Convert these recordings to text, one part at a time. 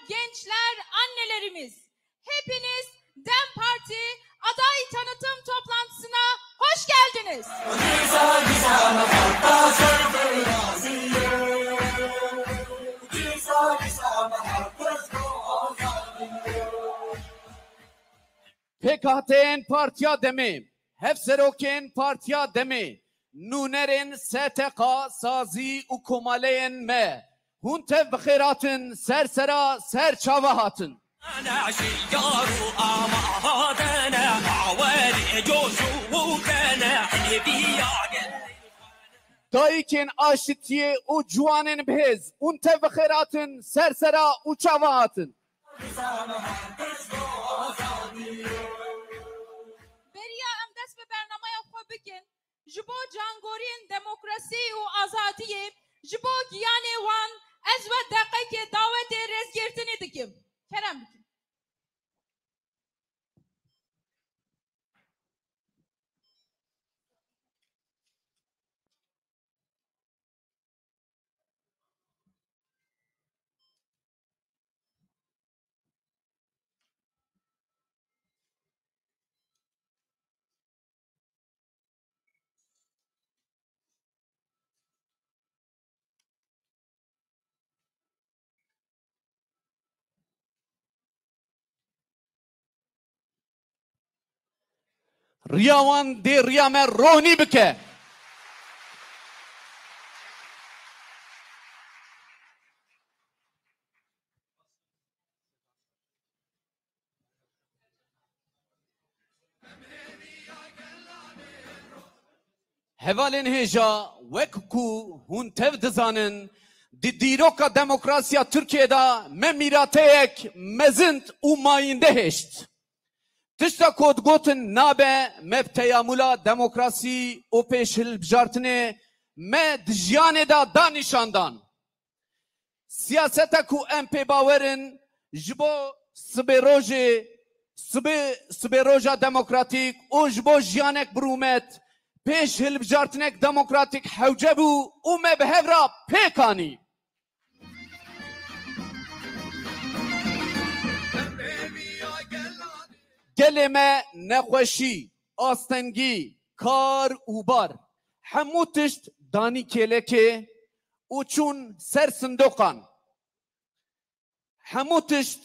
gençler, annelerimiz, hepiniz DEM Parti aday tanıtım toplantısına hoş geldiniz. PKT'nin partiya demi, Hefserok'in partiya demi, Nuner'in STK, Sazi u Komale'in me, Huntev bıxiratın, Sersera, Serçavahatın. Dayıkin aşitiye u cuanın bez, Huntev bıxiratın, Sersera u Çavahatın. Beriya em dest bi bernamaya xwe bikin, ji bo cangoriyên demokrasî û azadiyê, ji bo giyanê wan ez ve deqekê dawetê rêzgirtinê dikim. Kerem bikin. Riyawan de riyame roni bike. Hevalên hêja wek ku hûn tev dizanin di dîroka demokrasiya Tirkiyeyê me mîrateyek mezin û mayînde hêşt. Tişta kodgotin nabe me teyamula demokrasî û pêşhilbijartinê me di jiyanê da danîşandan. Siyaseta ku em pê bawerin ji bo sibê roja demokratîk û ji bo jiyanek birûmet pêşhilbijartinek demokratîk hewce bû û me bi hev re pêkanî. Gelê me nexweşî, astengî, kar û bar hemû tişt danî kêlekê û çûn ser sindoqan. Hemû tişt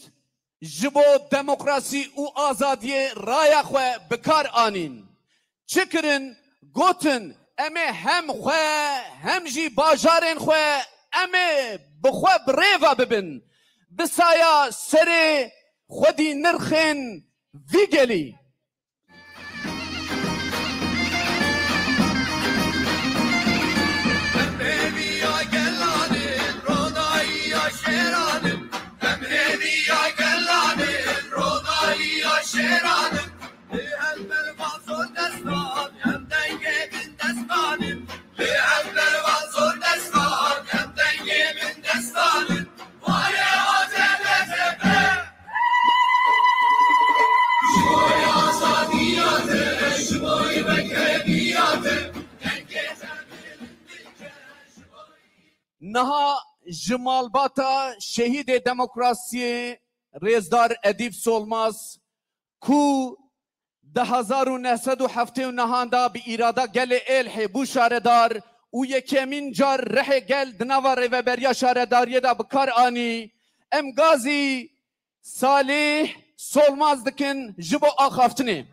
ji bo demokrasî û azadiyê raya xwe bi kar anîn. Çi kirin gotin em ê hem xwe hem jî bajarên xwe em ê bi xwe bi rêva bibin. Bi saya serê xwedî nirxên vî gelî. Niha ji malbata şehîdê demokrasiyê Rêzdar Edîb Solmaz ku di 1979 da bi îrada gelê Êlihê bû şaredar û yekemîn car rihê gel di nava rêveberiya şaredariyê da bi kar anî, em gazî Salih Solmaz dikin ji bo axaftinê.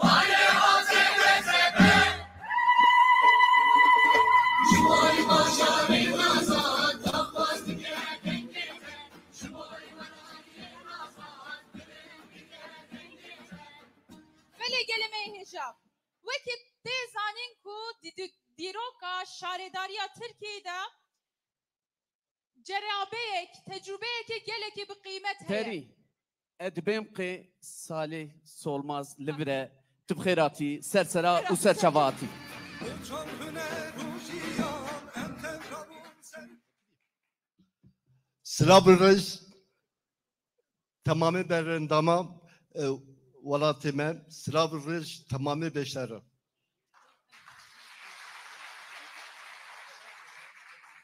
Why geleme hijab. Vakit de zanin ku diroka şaredariya Türkiye'de cerabeyek, tecrübeyek geleki bir kıymet heye. Teri edbem ki Salih Solmaz livre tibkhirati sersera u serçavati. Slavırız tamamı berendama valatime Slavırız tamamı beşleri.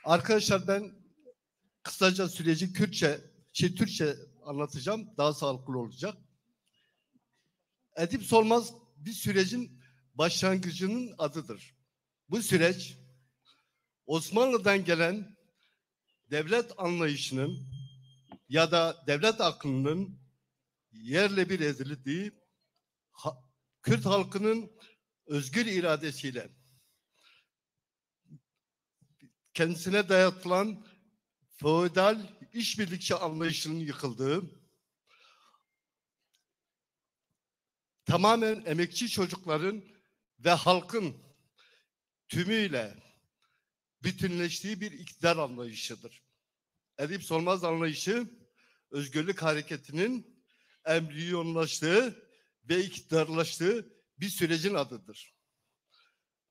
Arkadaşlar ben kısaca süreci Türkçe anlatacağım. Daha sağlıklı olacak. Edip Solmaz bir sürecin başlangıcının adıdır. Bu süreç Osmanlı'dan gelen devlet anlayışının ya da devlet aklının yerle bir edildiği Kürt halkının özgür iradesiyle kendisine dayatılan feodal işbirlikçi anlayışının yıkıldığı, tamamen emekçi çocukların ve halkın tümüyle bütünleştiği bir iktidar anlayışıdır. Edip Solmaz anlayışı, özgürlük hareketinin embriyonlaştığı ve iktidarlaştığı bir sürecin adıdır.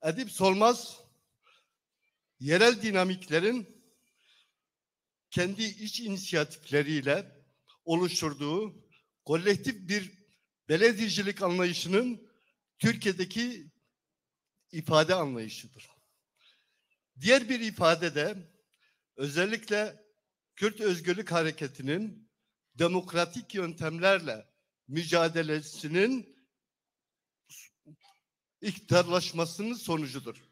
Edip Solmaz, yerel dinamiklerin kendi iç inisiyatifleriyle oluşturduğu kolektif bir belediyecilik anlayışının Türkiye'deki ifade anlayışıdır. Diğer bir ifade de özellikle Kürt Özgürlük Hareketi'nin demokratik yöntemlerle mücadelesinin iktidarlaşmasının sonucudur.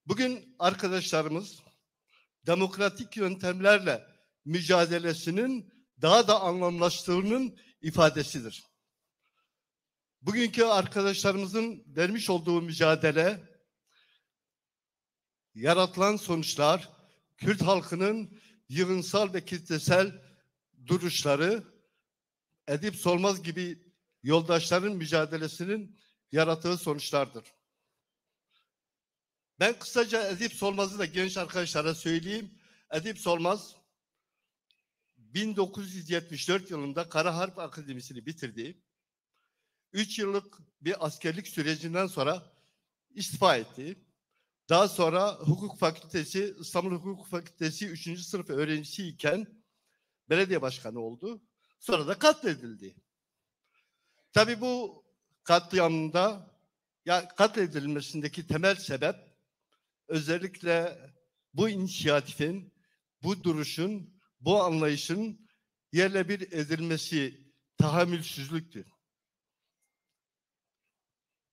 Bugün arkadaşlarımız demokratik yöntemlerle mücadelesinin daha da anlamlaştığının ifadesidir. Bugünkü arkadaşlarımızın vermiş olduğu mücadele, yaratılan sonuçlar, Kürt halkının yığınsal ve kitlesel duruşları, Edip Solmaz gibi yoldaşların mücadelesinin yarattığı sonuçlardır. Ben kısaca Edip Solmaz'ı da genç arkadaşlara söyleyeyim. Edip Solmaz 1974 yılında Kara Harp Akademisi'ni bitirdi. 3 yıllık bir askerlik sürecinden sonra istifa etti. Daha sonra Hukuk Fakültesi, İstanbul Hukuk Fakültesi 3. sınıf öğrencisiyken belediye başkanı oldu. Sonra da katledildi. Tabii bu katliamında, katledilmesindeki temel sebep özellikle bu inisiyatifin, bu duruşun, bu anlayışın yerle bir edilmesi, tahammülsüzlüktür.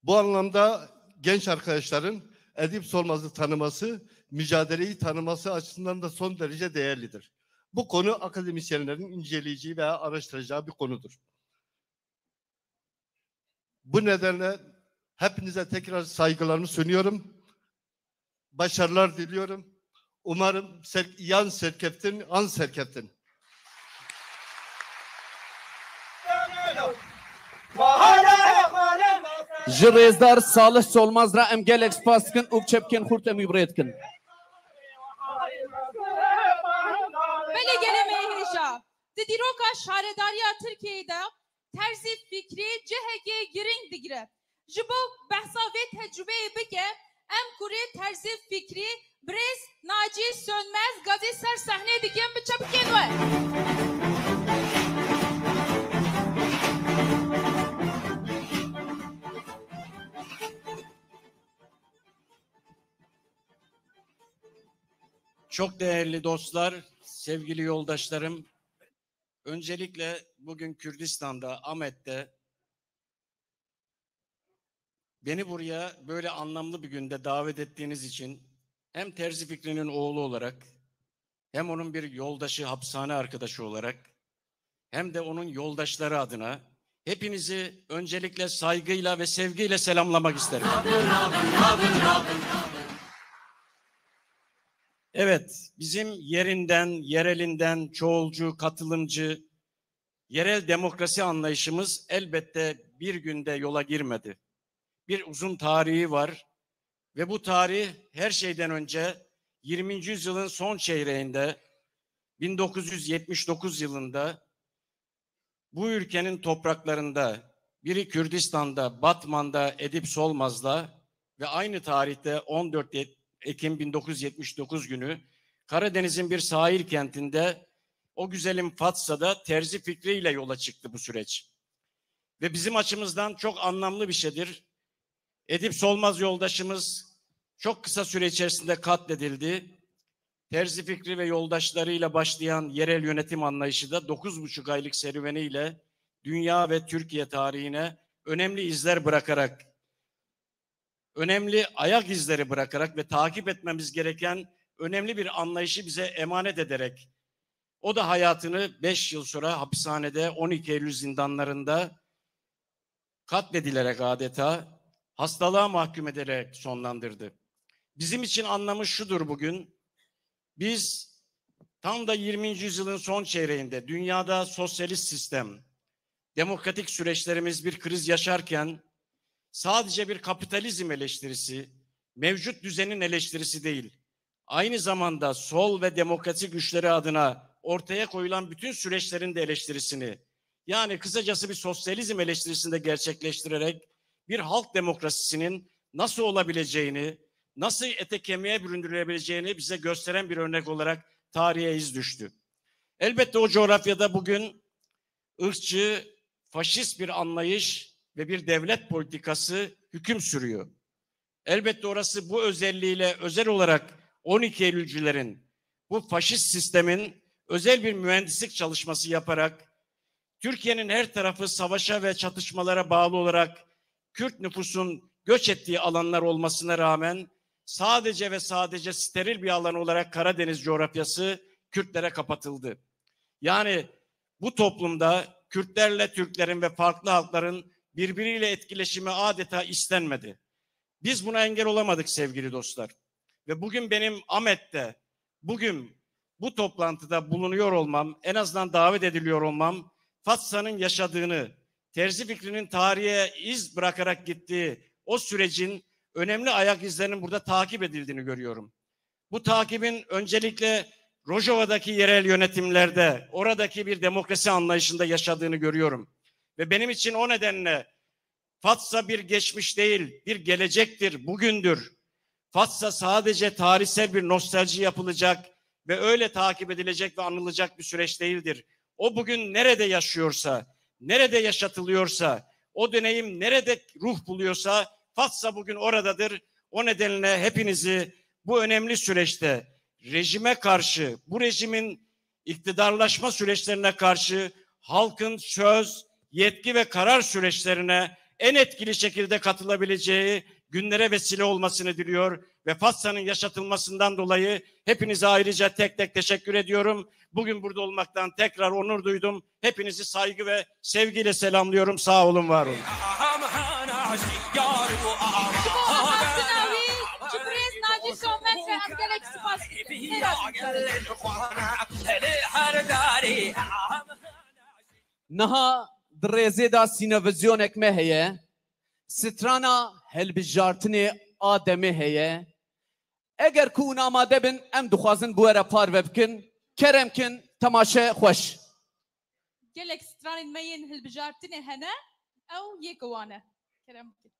Bu anlamda genç arkadaşların Edip Solmaz'ı tanıması, mücadeleyi tanıması açısından da son derece değerlidir. Bu konu akademisyenlerin inceleyeceği veya araştıracağı bir konudur. Bu nedenle hepinize tekrar saygılarımı sunuyorum. Başarılar diliyorum. Umarım yan serkeftin, an serkeftin. Jirezdar Salih Solmaz ra em gelek spaskin uk çepkin hurt em ibretkin. Böyle geleme hijab. Didiroka şaredariya Türkiye'de terzi fikri CHG giring digre. Jibo behsa ve tecrübeyi bike em kuri terzi fikri Brez Naci Sönmez gazi ser sahne dikim bir çapken var. Çok değerli dostlar, sevgili yoldaşlarım, öncelikle bugün Kürdistan'da, Ahmet'te beni buraya böyle anlamlı bir günde davet ettiğiniz için hem Terzi Fikri'nin oğlu olarak, hem onun bir yoldaşı, hapishane arkadaşı olarak, hem de onun yoldaşları adına hepinizi öncelikle saygıyla ve sevgiyle selamlamak isterim. Evet, bizim yerinden, yerelinden, çoğulcu, katılımcı, yerel demokrasi anlayışımız elbette bir günde yola girmedi. bir uzun tarihi var. Ve bu tarih her şeyden önce 20. yüzyılın son çeyreğinde 1979 yılında bu ülkenin topraklarında biri Kürdistan'da, Batman'da Edip Solmaz'la ve aynı tarihte 14 Ekim 1979 günü Karadeniz'in bir sahil kentinde o güzelim Fatsa'da terzi fikriyle yola çıktı bu süreç. Ve bizim açımızdan çok anlamlı bir şeydir. Edip Solmaz yoldaşımız çok kısa süre içerisinde katledildi. Terzi fikri ve yoldaşlarıyla başlayan yerel yönetim anlayışı da 9,5 aylık serüveniyle dünya ve Türkiye tarihine önemli izler bırakarak, önemli ayak izleri bırakarak ve takip etmemiz gereken önemli bir anlayışı bize emanet ederek, o da hayatını 5 yıl sonra hapishanede 12 Eylül zindanlarında katledilerek adeta hastalığa mahkum ederek sonlandırdı. Bizim için anlamı şudur bugün. Biz tam da 20. yüzyılın son çeyreğinde dünyada sosyalist sistem, demokratik süreçlerimiz bir kriz yaşarken sadece bir kapitalizm eleştirisi, mevcut düzenin eleştirisi değil, aynı zamanda sol ve demokratik güçleri adına ortaya koyulan bütün süreçlerin de eleştirisini, yani kısacası bir sosyalizm eleştirisini de gerçekleştirerek bir halk demokrasisinin nasıl olabileceğini, nasıl ete kemiğe büründürülebileceğini bize gösteren bir örnek olarak tarihe iz düştü. Elbette o coğrafyada bugün ırkçı, faşist bir anlayış ve bir devlet politikası hüküm sürüyor. Elbette orası bu özelliğiyle özel olarak 12 Eylülcülerin, bu faşist sistemin özel bir mühendislik çalışması yaparak Türkiye'nin her tarafı savaşa ve çatışmalara bağlı olarak Kürt nüfusun göç ettiği alanlar olmasına rağmen sadece ve sadece steril bir alan olarak Karadeniz coğrafyası Kürtlere kapatıldı. Yani bu toplumda Kürtlerle Türklerin ve farklı halkların birbiriyle etkileşimi adeta istenmedi. Biz buna engel olamadık sevgili dostlar. Ve bugün benim Ahmet'te, bugün bu toplantıda bulunuyor olmam, en azından davet ediliyor olmam, Fatsa'nın yaşadığını, terzi fikrinin tarihe iz bırakarak gittiği o sürecin önemli ayak izlerinin burada takip edildiğini görüyorum. Bu takibin öncelikle Rojava'daki yerel yönetimlerde, oradaki bir demokrasi anlayışında yaşadığını görüyorum. Ve benim için o nedenle Fatsa bir geçmiş değil, bir gelecektir, bugündür. Fatsa sadece tarihsel bir nostalji yapılacak ve öyle takip edilecek ve anılacak bir süreç değildir. O bugün nerede yaşıyorsa, nerede yaşatılıyorsa, o deneyim nerede ruh buluyorsa Fatsa bugün oradadır. O nedenle hepinizi bu önemli süreçte rejime karşı, bu rejimin iktidarlaşma süreçlerine karşı halkın söz, yetki ve karar süreçlerine en etkili şekilde katılabileceği günlere vesile olmasını diliyor ve Fatsa'nın yaşatılmasından dolayı hepinize ayrıca tek tek teşekkür ediyorum. Bugün burada olmaktan tekrar onur duydum. Hepinizi saygı ve sevgiyle selamlıyorum. Sağ olun, var olun. Naha درێزێ دا سینەڤزیۆنێک me heye, strana helbijartinê a demê heye. Eger ku hûn amade bin, em dixwazin bu were parve bikin, kerem kin, temaşe xweş. Gelek stranên me yên hilbijartinê hene, ew yê wane. Kerem bikin.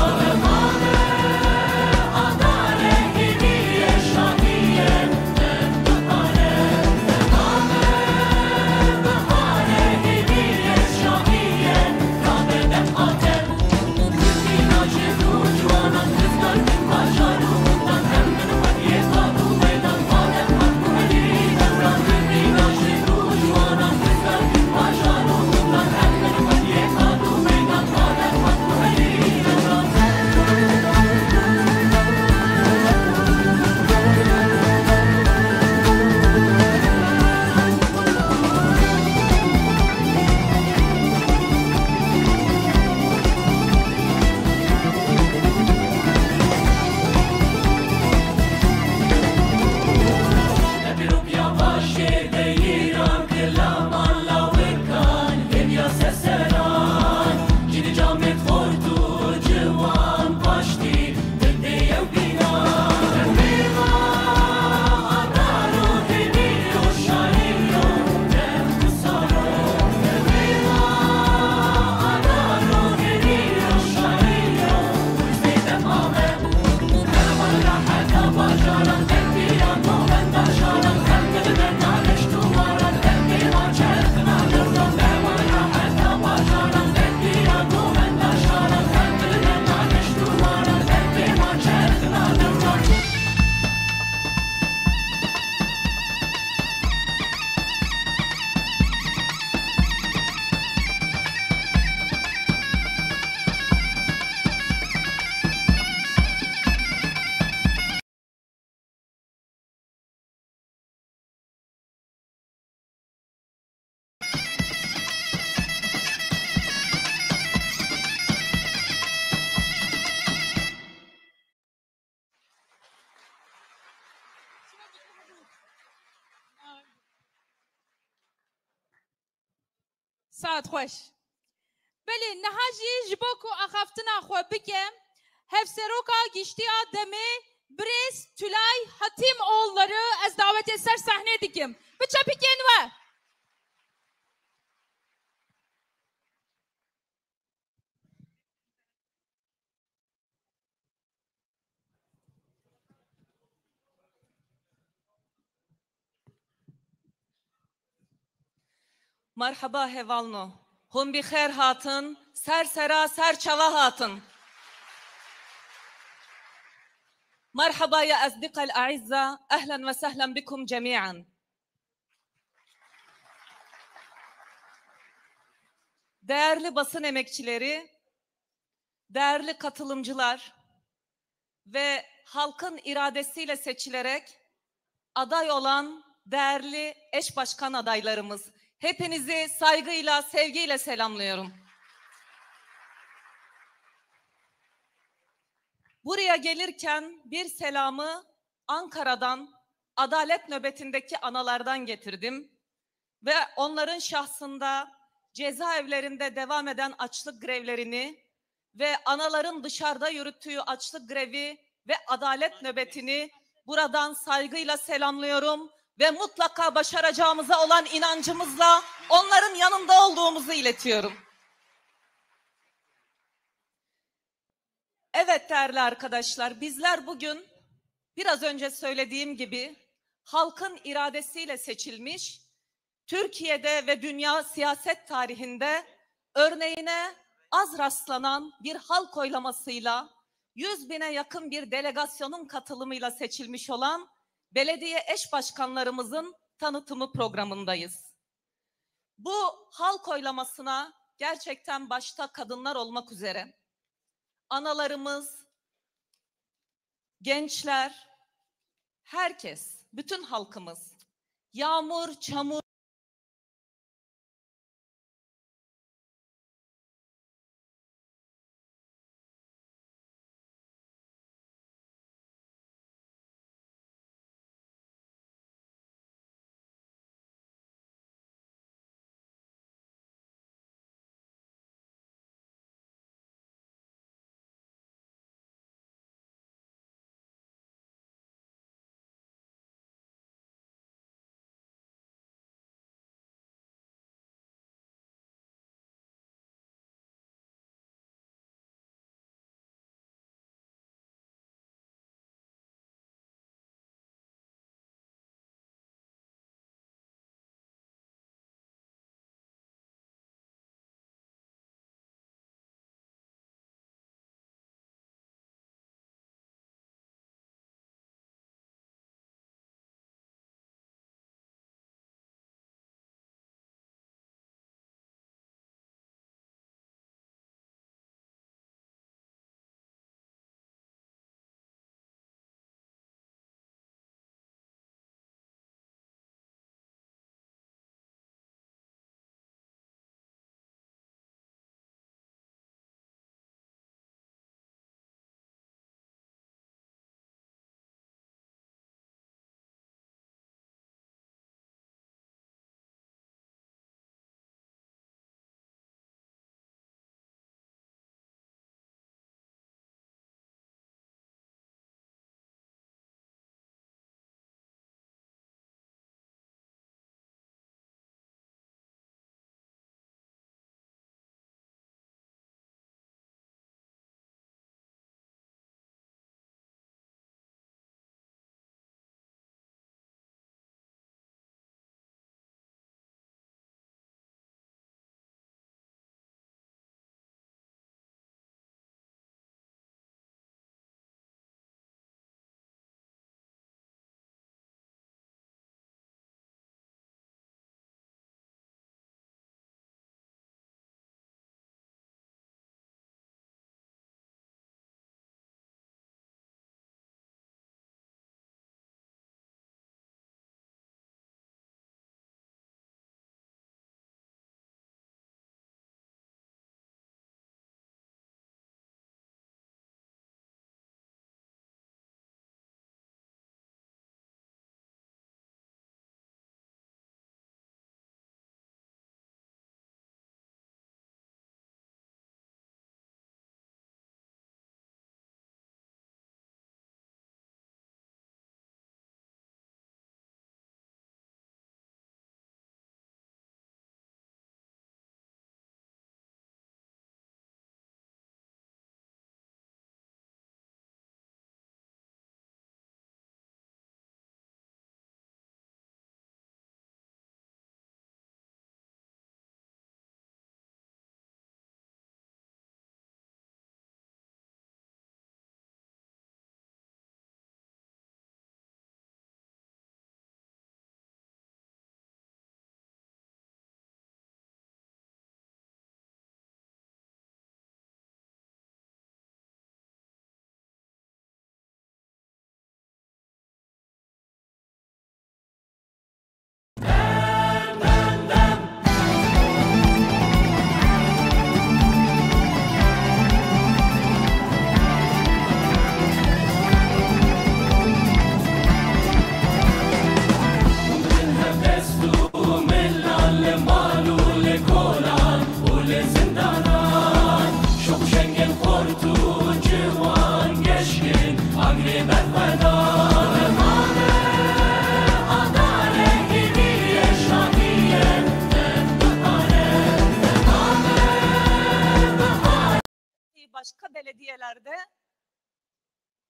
Adare, adare, hediye şahi ساعت خوش بله نهاجی جبوکو اخافتنا خو بکم هفسروکا گiştiya deme Bres Tülay Hatim oğulları az davet eser sahne dikim. Bıça piken var. Merhaba hevalno. Hum bi khair hatın, ser sera ser çava hatın. Merhaba ya asdikal a'izza, ehlen ve sehlen bikum cemiyen. Değerli basın emekçileri, değerli katılımcılar ve halkın iradesiyle seçilerek aday olan değerli eş başkan adaylarımız, hepinizi saygıyla, sevgiyle selamlıyorum. Buraya gelirken bir selamı Ankara'dan, adalet nöbetindeki analardan getirdim ve onların şahsında cezaevlerinde devam eden açlık grevlerini ve anaların dışarıda yürüttüğü açlık grevi ve adalet nöbetini buradan saygıyla selamlıyorum ve mutlaka başaracağımıza olan inancımızla onların yanında olduğumuzu iletiyorum. Evet değerli arkadaşlar, bizler bugün biraz önce söylediğim gibi halkın iradesiyle seçilmiş, Türkiye'de ve dünya siyaset tarihinde örneğine az rastlanan bir halk oylamasıyla 100.000'e yakın bir delegasyonun katılımıyla seçilmiş olan belediye eş başkanlarımızın tanıtımı programındayız. Bu halk oylamasına gerçekten başta kadınlar olmak üzere analarımız, gençler, herkes, bütün halkımız yağmur, çamur,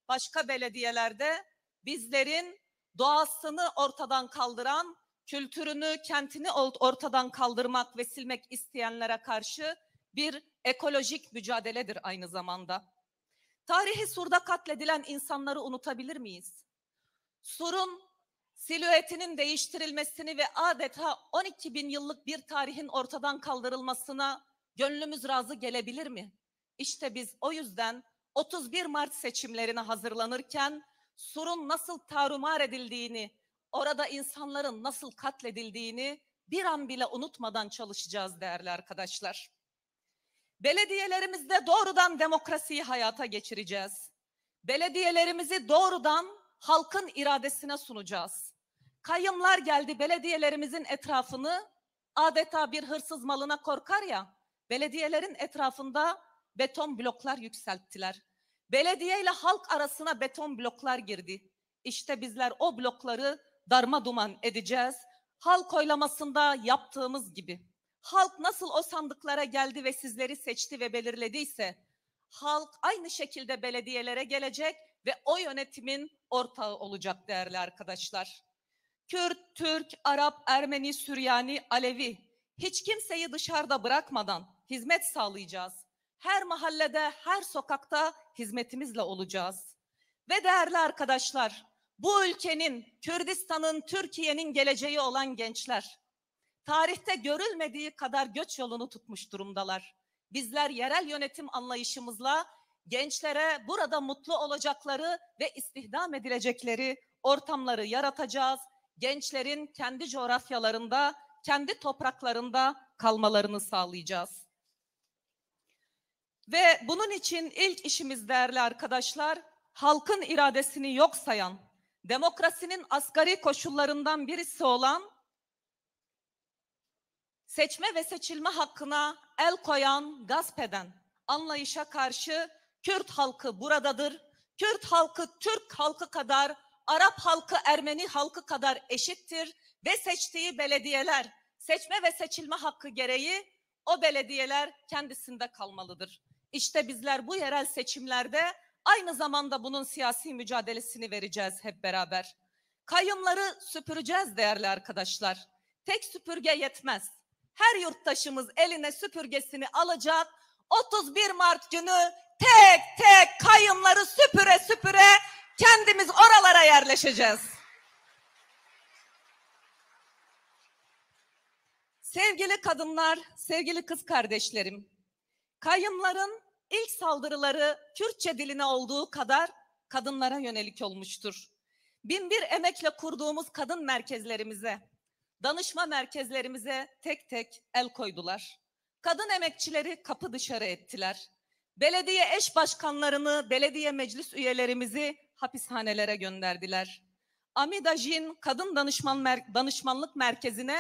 başka belediyelerde bizlerin doğasını ortadan kaldıran, kültürünü, kentini ortadan kaldırmak ve silmek isteyenlere karşı bir ekolojik mücadeledir aynı zamanda. Tarihi Sur'da katledilen insanları unutabilir miyiz? Sur'un silüetinin değiştirilmesini ve adeta 12 bin yıllık bir tarihin ortadan kaldırılmasına gönlümüz razı gelebilir mi? İşte biz o yüzden 31 Mart seçimlerine hazırlanırken Sur'un nasıl tarumar edildiğini, orada insanların nasıl katledildiğini bir an bile unutmadan çalışacağız değerli arkadaşlar. Belediyelerimizde doğrudan demokrasiyi hayata geçireceğiz. Belediyelerimizi doğrudan halkın iradesine sunacağız. Kayyımlar geldi belediyelerimizin etrafını adeta bir hırsız malına korkar ya, belediyelerin etrafında beton bloklar yükselttiler. Belediye ile halk arasına beton bloklar girdi. İşte bizler o blokları darmaduman edeceğiz. Halk oylamasında yaptığımız gibi. Halk nasıl o sandıklara geldi ve sizleri seçti ve belirlediyse, halk aynı şekilde belediyelere gelecek ve o yönetimin ortağı olacak değerli arkadaşlar. Kürt, Türk, Arap, Ermeni, Süryani, Alevi, hiç kimseyi dışarıda bırakmadan hizmet sağlayacağız. Her mahallede, her sokakta hizmetimizle olacağız. Ve değerli arkadaşlar, bu ülkenin, Kürdistan'ın, Türkiye'nin geleceği olan gençler, tarihte görülmediği kadar göç yolunu tutmuş durumdalar. Bizler yerel yönetim anlayışımızla gençlere burada mutlu olacakları ve istihdam edilecekleri ortamları yaratacağız. Gençlerin kendi coğrafyalarında, kendi topraklarında kalmalarını sağlayacağız. Ve bunun için ilk işimiz değerli arkadaşlar, halkın iradesini yok sayan, demokrasinin asgari koşullarından birisi olan seçme ve seçilme hakkına el koyan, gasp eden anlayışa karşı Kürt halkı buradadır. Kürt halkı Türk halkı kadar, Arap halkı Ermeni halkı kadar eşittir ve seçtiği belediyeler, seçme ve seçilme hakkı gereği o belediyeler kendisinde kalmalıdır. İşte bizler bu yerel seçimlerde aynı zamanda bunun siyasi mücadelesini vereceğiz hep beraber. Kayyımları süpüreceğiz değerli arkadaşlar. Tek süpürge yetmez. Her yurttaşımız eline süpürgesini alacak. 31 Mart günü tek tek kayyımları süpüre süpüre kendimiz oralara yerleşeceğiz. Sevgili kadınlar, sevgili kız kardeşlerim, kayyımların ilk saldırıları Kürtçe diline olduğu kadar kadınlara yönelik olmuştur. Binbir emekle kurduğumuz kadın merkezlerimize, danışma merkezlerimize tek tek el koydular. Kadın emekçileri kapı dışarı ettiler. Belediye eş başkanlarını, belediye meclis üyelerimizi hapishanelere gönderdiler. Amidajin Kadın Danışmanlık Merkezi'ne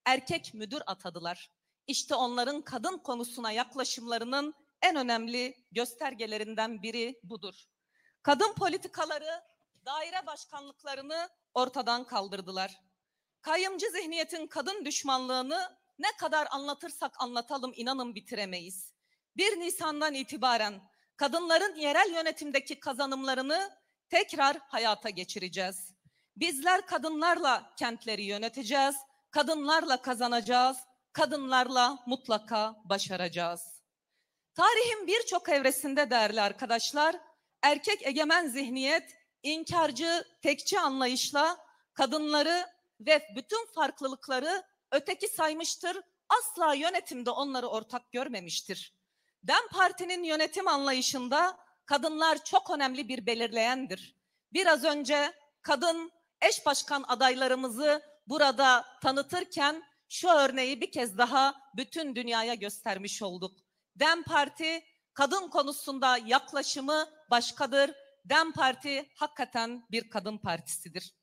erkek müdür atadılar. İşte onların kadın konusuna yaklaşımlarının en önemli göstergelerinden biri budur. Kadın politikaları, daire başkanlıklarını ortadan kaldırdılar. Kayyımcı zihniyetin kadın düşmanlığını ne kadar anlatırsak anlatalım inanın bitiremeyiz. 1 Nisan'dan itibaren kadınların yerel yönetimdeki kazanımlarını tekrar hayata geçireceğiz. Bizler kadınlarla kentleri yöneteceğiz, kadınlarla kazanacağız, kadınlarla mutlaka başaracağız. Tarihin birçok evresinde değerli arkadaşlar, erkek egemen zihniyet, inkarcı, tekçi anlayışla kadınları ve bütün farklılıkları öteki saymıştır, asla yönetimde onları ortak görmemiştir. DEM Parti'nin yönetim anlayışında kadınlar çok önemli bir belirleyendir. Biraz önce kadın eş başkan adaylarımızı burada tanıtırken şu örneği bir kez daha bütün dünyaya göstermiş olduk. DEM Parti kadın konusunda yaklaşımı başkadır. DEM Parti hakikaten bir kadın partisidir.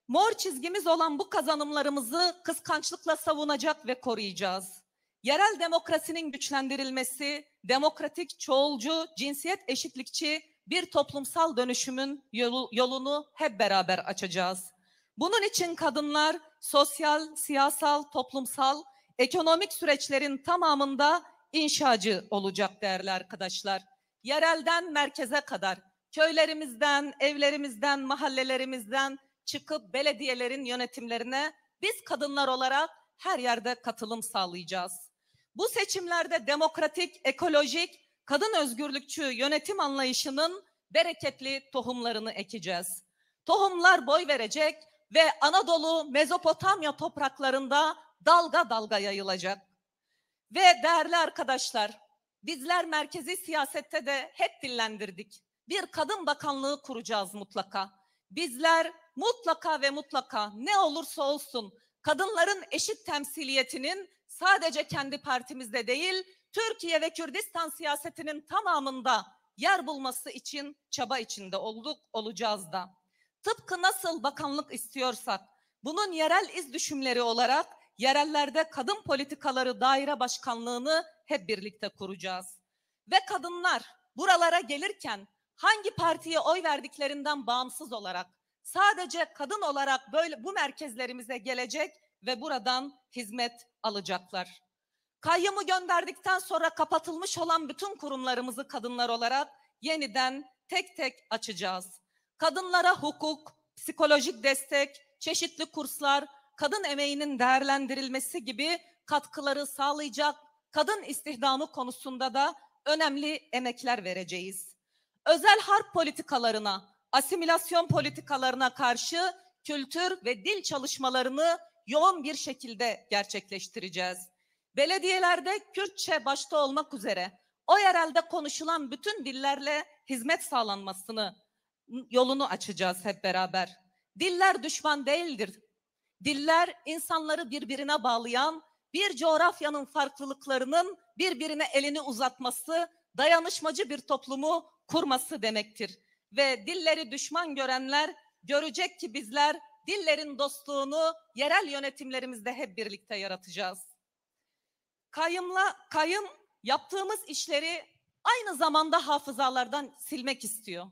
Mor çizgimiz olan bu kazanımlarımızı kıskançlıkla savunacak ve koruyacağız. Yerel demokrasinin güçlendirilmesi, demokratik, çoğulcu, cinsiyet eşitlikçi bir toplumsal dönüşümün yolunu hep beraber açacağız. Bunun için kadınlar sosyal, siyasal, toplumsal, ekonomik süreçlerin tamamında inşacı olacak değerli arkadaşlar. Yerelden merkeze kadar, köylerimizden, evlerimizden, mahallelerimizden çıkıp belediyelerin yönetimlerine biz kadınlar olarak her yerde katılım sağlayacağız. Bu seçimlerde demokratik, ekolojik, kadın özgürlükçü yönetim anlayışının bereketli tohumlarını ekeceğiz. Tohumlar boy verecek ve Anadolu, Mezopotamya topraklarında dalga dalga yayılacak. Ve değerli arkadaşlar, bizler merkezi siyasette de hep dillendirdik. Bir kadın bakanlığı kuracağız mutlaka. Bizler mutlaka ve mutlaka ne olursa olsun kadınların eşit temsiliyetinin sadece kendi partimizde değil, Türkiye ve Kürdistan siyasetinin tamamında yer bulması için çaba içinde olacağız da. Tıpkı nasıl bakanlık istiyorsak, bunun yerel iz düşümleri olarak yerellerde kadın politikaları daire başkanlığını hep birlikte kuracağız. Ve kadınlar buralara gelirken hangi partiye oy verdiklerinden bağımsız olarak sadece kadın olarak böyle bu merkezlerimize gelecek ve buradan hizmet alacaklar. Kayyımı gönderdikten sonra kapatılmış olan bütün kurumlarımızı kadınlar olarak yeniden tek tek açacağız. Kadınlara hukuk, psikolojik destek, çeşitli kurslar, kadın emeğinin değerlendirilmesi gibi katkıları sağlayacak kadın istihdamı konusunda da önemli emekler vereceğiz. Özel harp politikalarına, asimilasyon politikalarına karşı kültür ve dil çalışmalarını yoğun bir şekilde gerçekleştireceğiz. Belediyelerde Kürtçe başta olmak üzere o yerelde konuşulan bütün dillerle hizmet sağlanmasını yolunu açacağız hep beraber. Diller düşman değildir. Diller insanları birbirine bağlayan, bir coğrafyanın farklılıklarının birbirine elini uzatması, dayanışmacı bir toplumu kurması demektir. Ve dilleri düşman görenler görecek ki bizler dillerin dostluğunu yerel yönetimlerimizde hep birlikte yaratacağız. Kayyım yaptığımız işleri aynı zamanda hafızalardan silmek istiyor.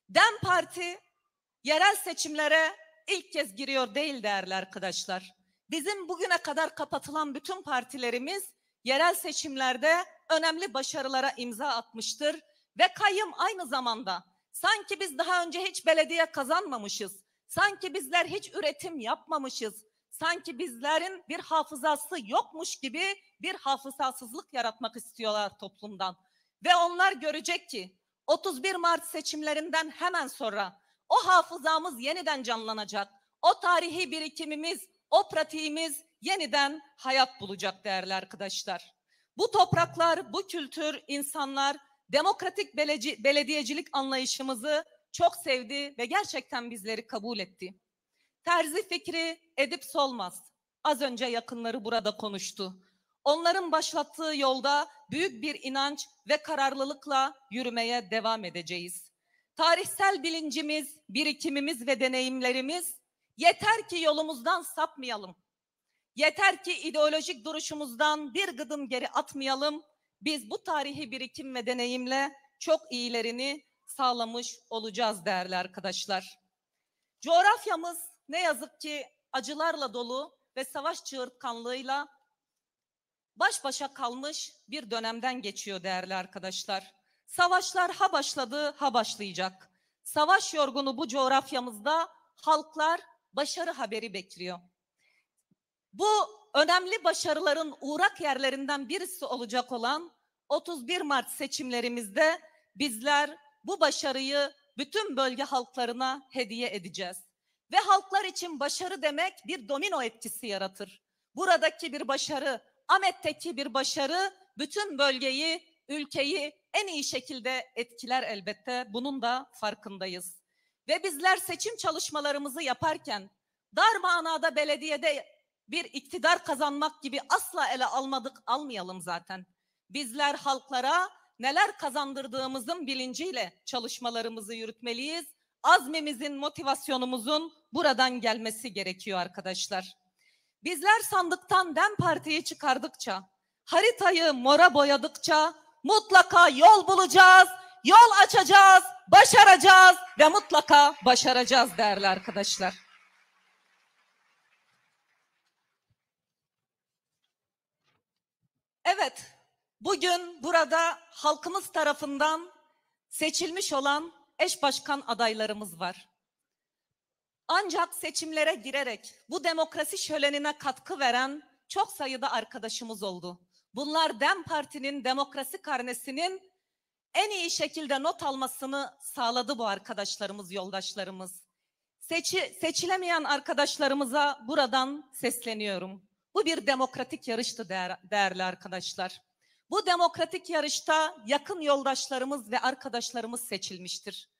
DEM Parti yerel seçimlere ilk kez giriyor değil değerli arkadaşlar. Bizim bugüne kadar kapatılan bütün partilerimiz yerel seçimlerde önemli başarılara imza atmıştır. Ve kayyım aynı zamanda sanki biz daha önce hiç belediye kazanmamışız, sanki bizler hiç üretim yapmamışız, sanki bizlerin bir hafızası yokmuş gibi bir hafızasızlık yaratmak istiyorlar toplumdan. Ve onlar görecek ki 31 Mart seçimlerinden hemen sonra o hafızamız yeniden canlanacak. O tarihi birikimimiz, o pratiğimiz yeniden hayat bulacak değerli arkadaşlar. Bu topraklar, bu kültür, insanlar demokratik belediyecilik anlayışımızı çok sevdi ve gerçekten bizleri kabul etti. Terzi fikri Edip Solmaz. Az önce yakınları burada konuştu. Onların başlattığı yolda büyük bir inanç ve kararlılıkla yürümeye devam edeceğiz. Tarihsel bilincimiz, birikimimiz ve deneyimlerimiz yeter ki yolumuzdan sapmayalım. Yeter ki ideolojik duruşumuzdan bir gıdım geri atmayalım. Biz bu tarihi birikim ve deneyimle çok iyilerini sağlamış olacağız değerli arkadaşlar. Coğrafyamız ne yazık ki acılarla dolu ve savaş çığırtkanlığıyla baş başa kalmış bir dönemden geçiyor değerli arkadaşlar. Savaşlar ha başladı ha başlayacak. Savaş yorgunu bu coğrafyamızda halklar başarı haberi bekliyor. Bu önemli başarıların uğrak yerlerinden birisi olacak olan 31 Mart seçimlerimizde bizler bu başarıyı bütün bölge halklarına hediye edeceğiz. Ve halklar için başarı demek bir domino etkisi yaratır. Buradaki bir başarı, Ahmet'teki bir başarı bütün bölgeyi, ülkeyi en iyi şekilde etkiler elbette. Bunun da farkındayız. Ve bizler seçim çalışmalarımızı yaparken dar manada belediyede bir iktidar kazanmak gibi asla ele almayalım zaten. Bizler halklara neler kazandırdığımızın bilinciyle çalışmalarımızı yürütmeliyiz. Azmimizin, motivasyonumuzun buradan gelmesi gerekiyor arkadaşlar. Bizler sandıktan DEM Parti'yi çıkardıkça, haritayı mora boyadıkça mutlaka yol bulacağız, yol açacağız, başaracağız ve mutlaka başaracağız değerli arkadaşlar. Evet, bugün burada halkımız tarafından seçilmiş olan eş başkan adaylarımız var. Ancak seçimlere girerek bu demokrasi şölenine katkı veren çok sayıda arkadaşımız oldu. Bunlar DEM Parti'nin demokrasi karnesinin en iyi şekilde not almasını sağladı bu arkadaşlarımız, yoldaşlarımız. Seçilemeyen arkadaşlarımıza buradan sesleniyorum. Bu bir demokratik yarıştı değerli arkadaşlar. Bu demokratik yarışta yakın yoldaşlarımız ve arkadaşlarımız seçilmiştir.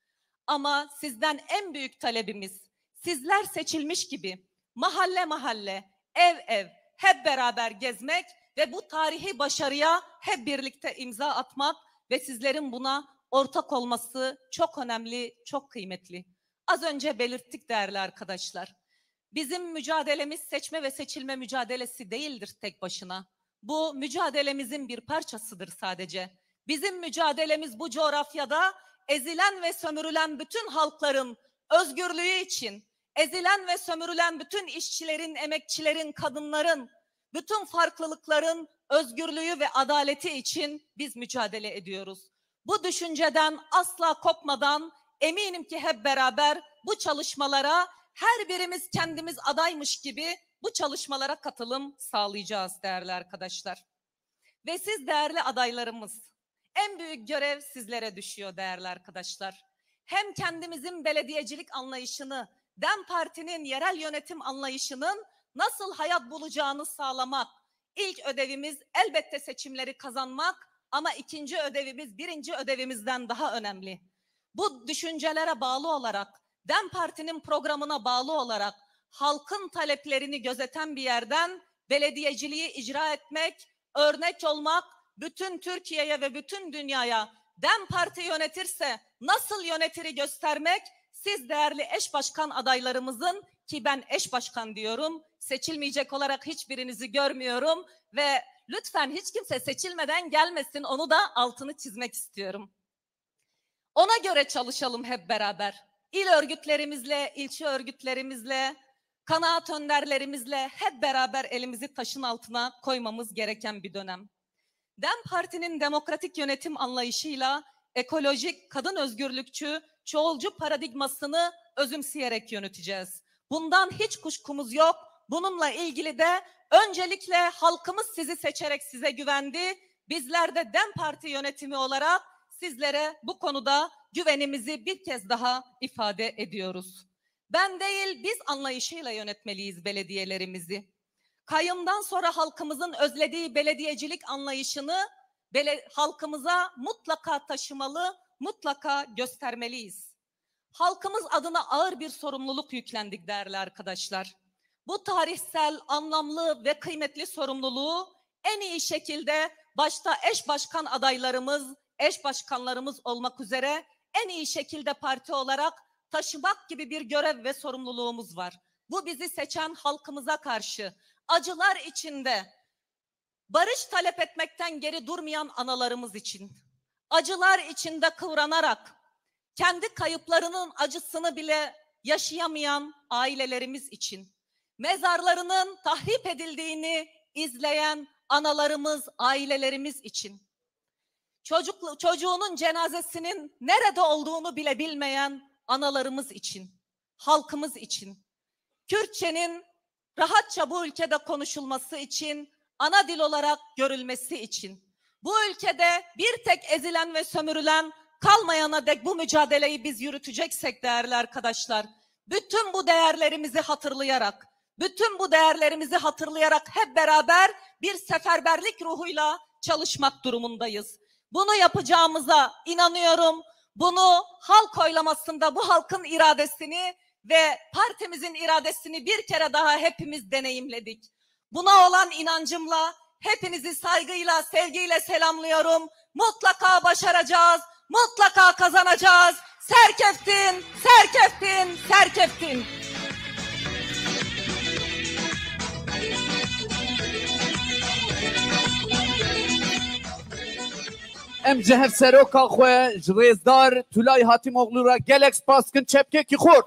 Ama sizden en büyük talebimiz, sizler seçilmiş gibi mahalle mahalle, ev ev hep beraber gezmek ve bu tarihi başarıya hep birlikte imza atmak ve sizlerin buna ortak olması çok önemli, çok kıymetli. Az önce belirttik değerli arkadaşlar. Bizim mücadelemiz seçme ve seçilme mücadelesi değildir tek başına. Bu mücadelemizin bir parçasıdır sadece. Bizim mücadelemiz bu coğrafyada ezilen ve sömürülen bütün halkların özgürlüğü için, ezilen ve sömürülen bütün işçilerin, emekçilerin, kadınların, bütün farklılıkların özgürlüğü ve adaleti için biz mücadele ediyoruz. Bu düşünceden asla kopmadan eminim ki hep beraber bu çalışmalara her birimiz kendimiz adaymış gibi bu çalışmalara katılım sağlayacağız değerli arkadaşlar. Ve siz değerli adaylarımız, en büyük görev sizlere düşüyor değerli arkadaşlar. Hem kendimizin belediyecilik anlayışını, DEM Parti'nin yerel yönetim anlayışının nasıl hayat bulacağını sağlamak. İlk ödevimiz elbette seçimleri kazanmak ama ikinci ödevimiz birinci ödevimizden daha önemli. Bu düşüncelere bağlı olarak, DEM Parti'nin programına bağlı olarak halkın taleplerini gözeten bir yerden belediyeciliği icra etmek, örnek olmak, bütün Türkiye'ye ve bütün dünyaya DEM Parti yönetirse nasıl yönetiri göstermek, siz değerli eş başkan adaylarımızın, ki ben eş başkan diyorum, seçilmeyecek olarak hiçbirinizi görmüyorum ve lütfen hiç kimse seçilmeden gelmesin, onu da altını çizmek istiyorum. Ona göre çalışalım hep beraber. İl örgütlerimizle, ilçe örgütlerimizle, kanaat önderlerimizle hep beraber elimizi taşın altına koymamız gereken bir dönem. DEM Parti'nin demokratik yönetim anlayışıyla ekolojik, kadın özgürlükçü, çoğulcu paradigmasını özümseyerek yöneteceğiz. Bundan hiç kuşkumuz yok. Bununla ilgili de öncelikle halkımız sizi seçerek size güvendi. Bizler de DEM Parti yönetimi olarak sizlere bu konuda güvenimizi bir kez daha ifade ediyoruz. Ben değil, biz anlayışıyla yönetmeliyiz belediyelerimizi. Kayyımdan sonra halkımızın özlediği belediyecilik anlayışını halkımıza mutlaka taşımalı, mutlaka göstermeliyiz. Halkımız adına ağır bir sorumluluk yüklendik değerli arkadaşlar. Bu tarihsel, anlamlı ve kıymetli sorumluluğu en iyi şekilde başta eş başkan adaylarımız, eş başkanlarımız olmak üzere en iyi şekilde parti olarak taşımak gibi bir görev ve sorumluluğumuz var. Bu bizi seçen halkımıza karşı acılar içinde barış talep etmekten geri durmayan analarımız için, acılar içinde kıvranarak kendi kayıplarının acısını bile yaşayamayan ailelerimiz için, mezarlarının tahrip edildiğini izleyen analarımız, ailelerimiz için, çocuğunun cenazesinin nerede olduğunu bile bilmeyen analarımız için, halkımız için, Kürtçenin rahatça bu ülkede konuşulması için, ana dil olarak görülmesi için, bu ülkede bir tek ezilen ve sömürülen kalmayana dek bu mücadeleyi biz yürüteceksek değerli arkadaşlar, bütün bu değerlerimizi hatırlayarak hep beraber bir seferberlik ruhuyla çalışmak durumundayız. Bunu yapacağımıza inanıyorum. Bunu halk oylamasında bu halkın iradesini ve partimizin iradesini bir kere daha hepimiz deneyimledik. Buna olan inancımla hepinizi saygıyla, sevgiyle selamlıyorum. Mutlaka başaracağız, mutlaka kazanacağız. Serkeftin, serkeftin, serkeftin. ام جهف سروکا خواه جریزدار تولای هاتی مغلو را گلک سپاس کن چپکه کی خورد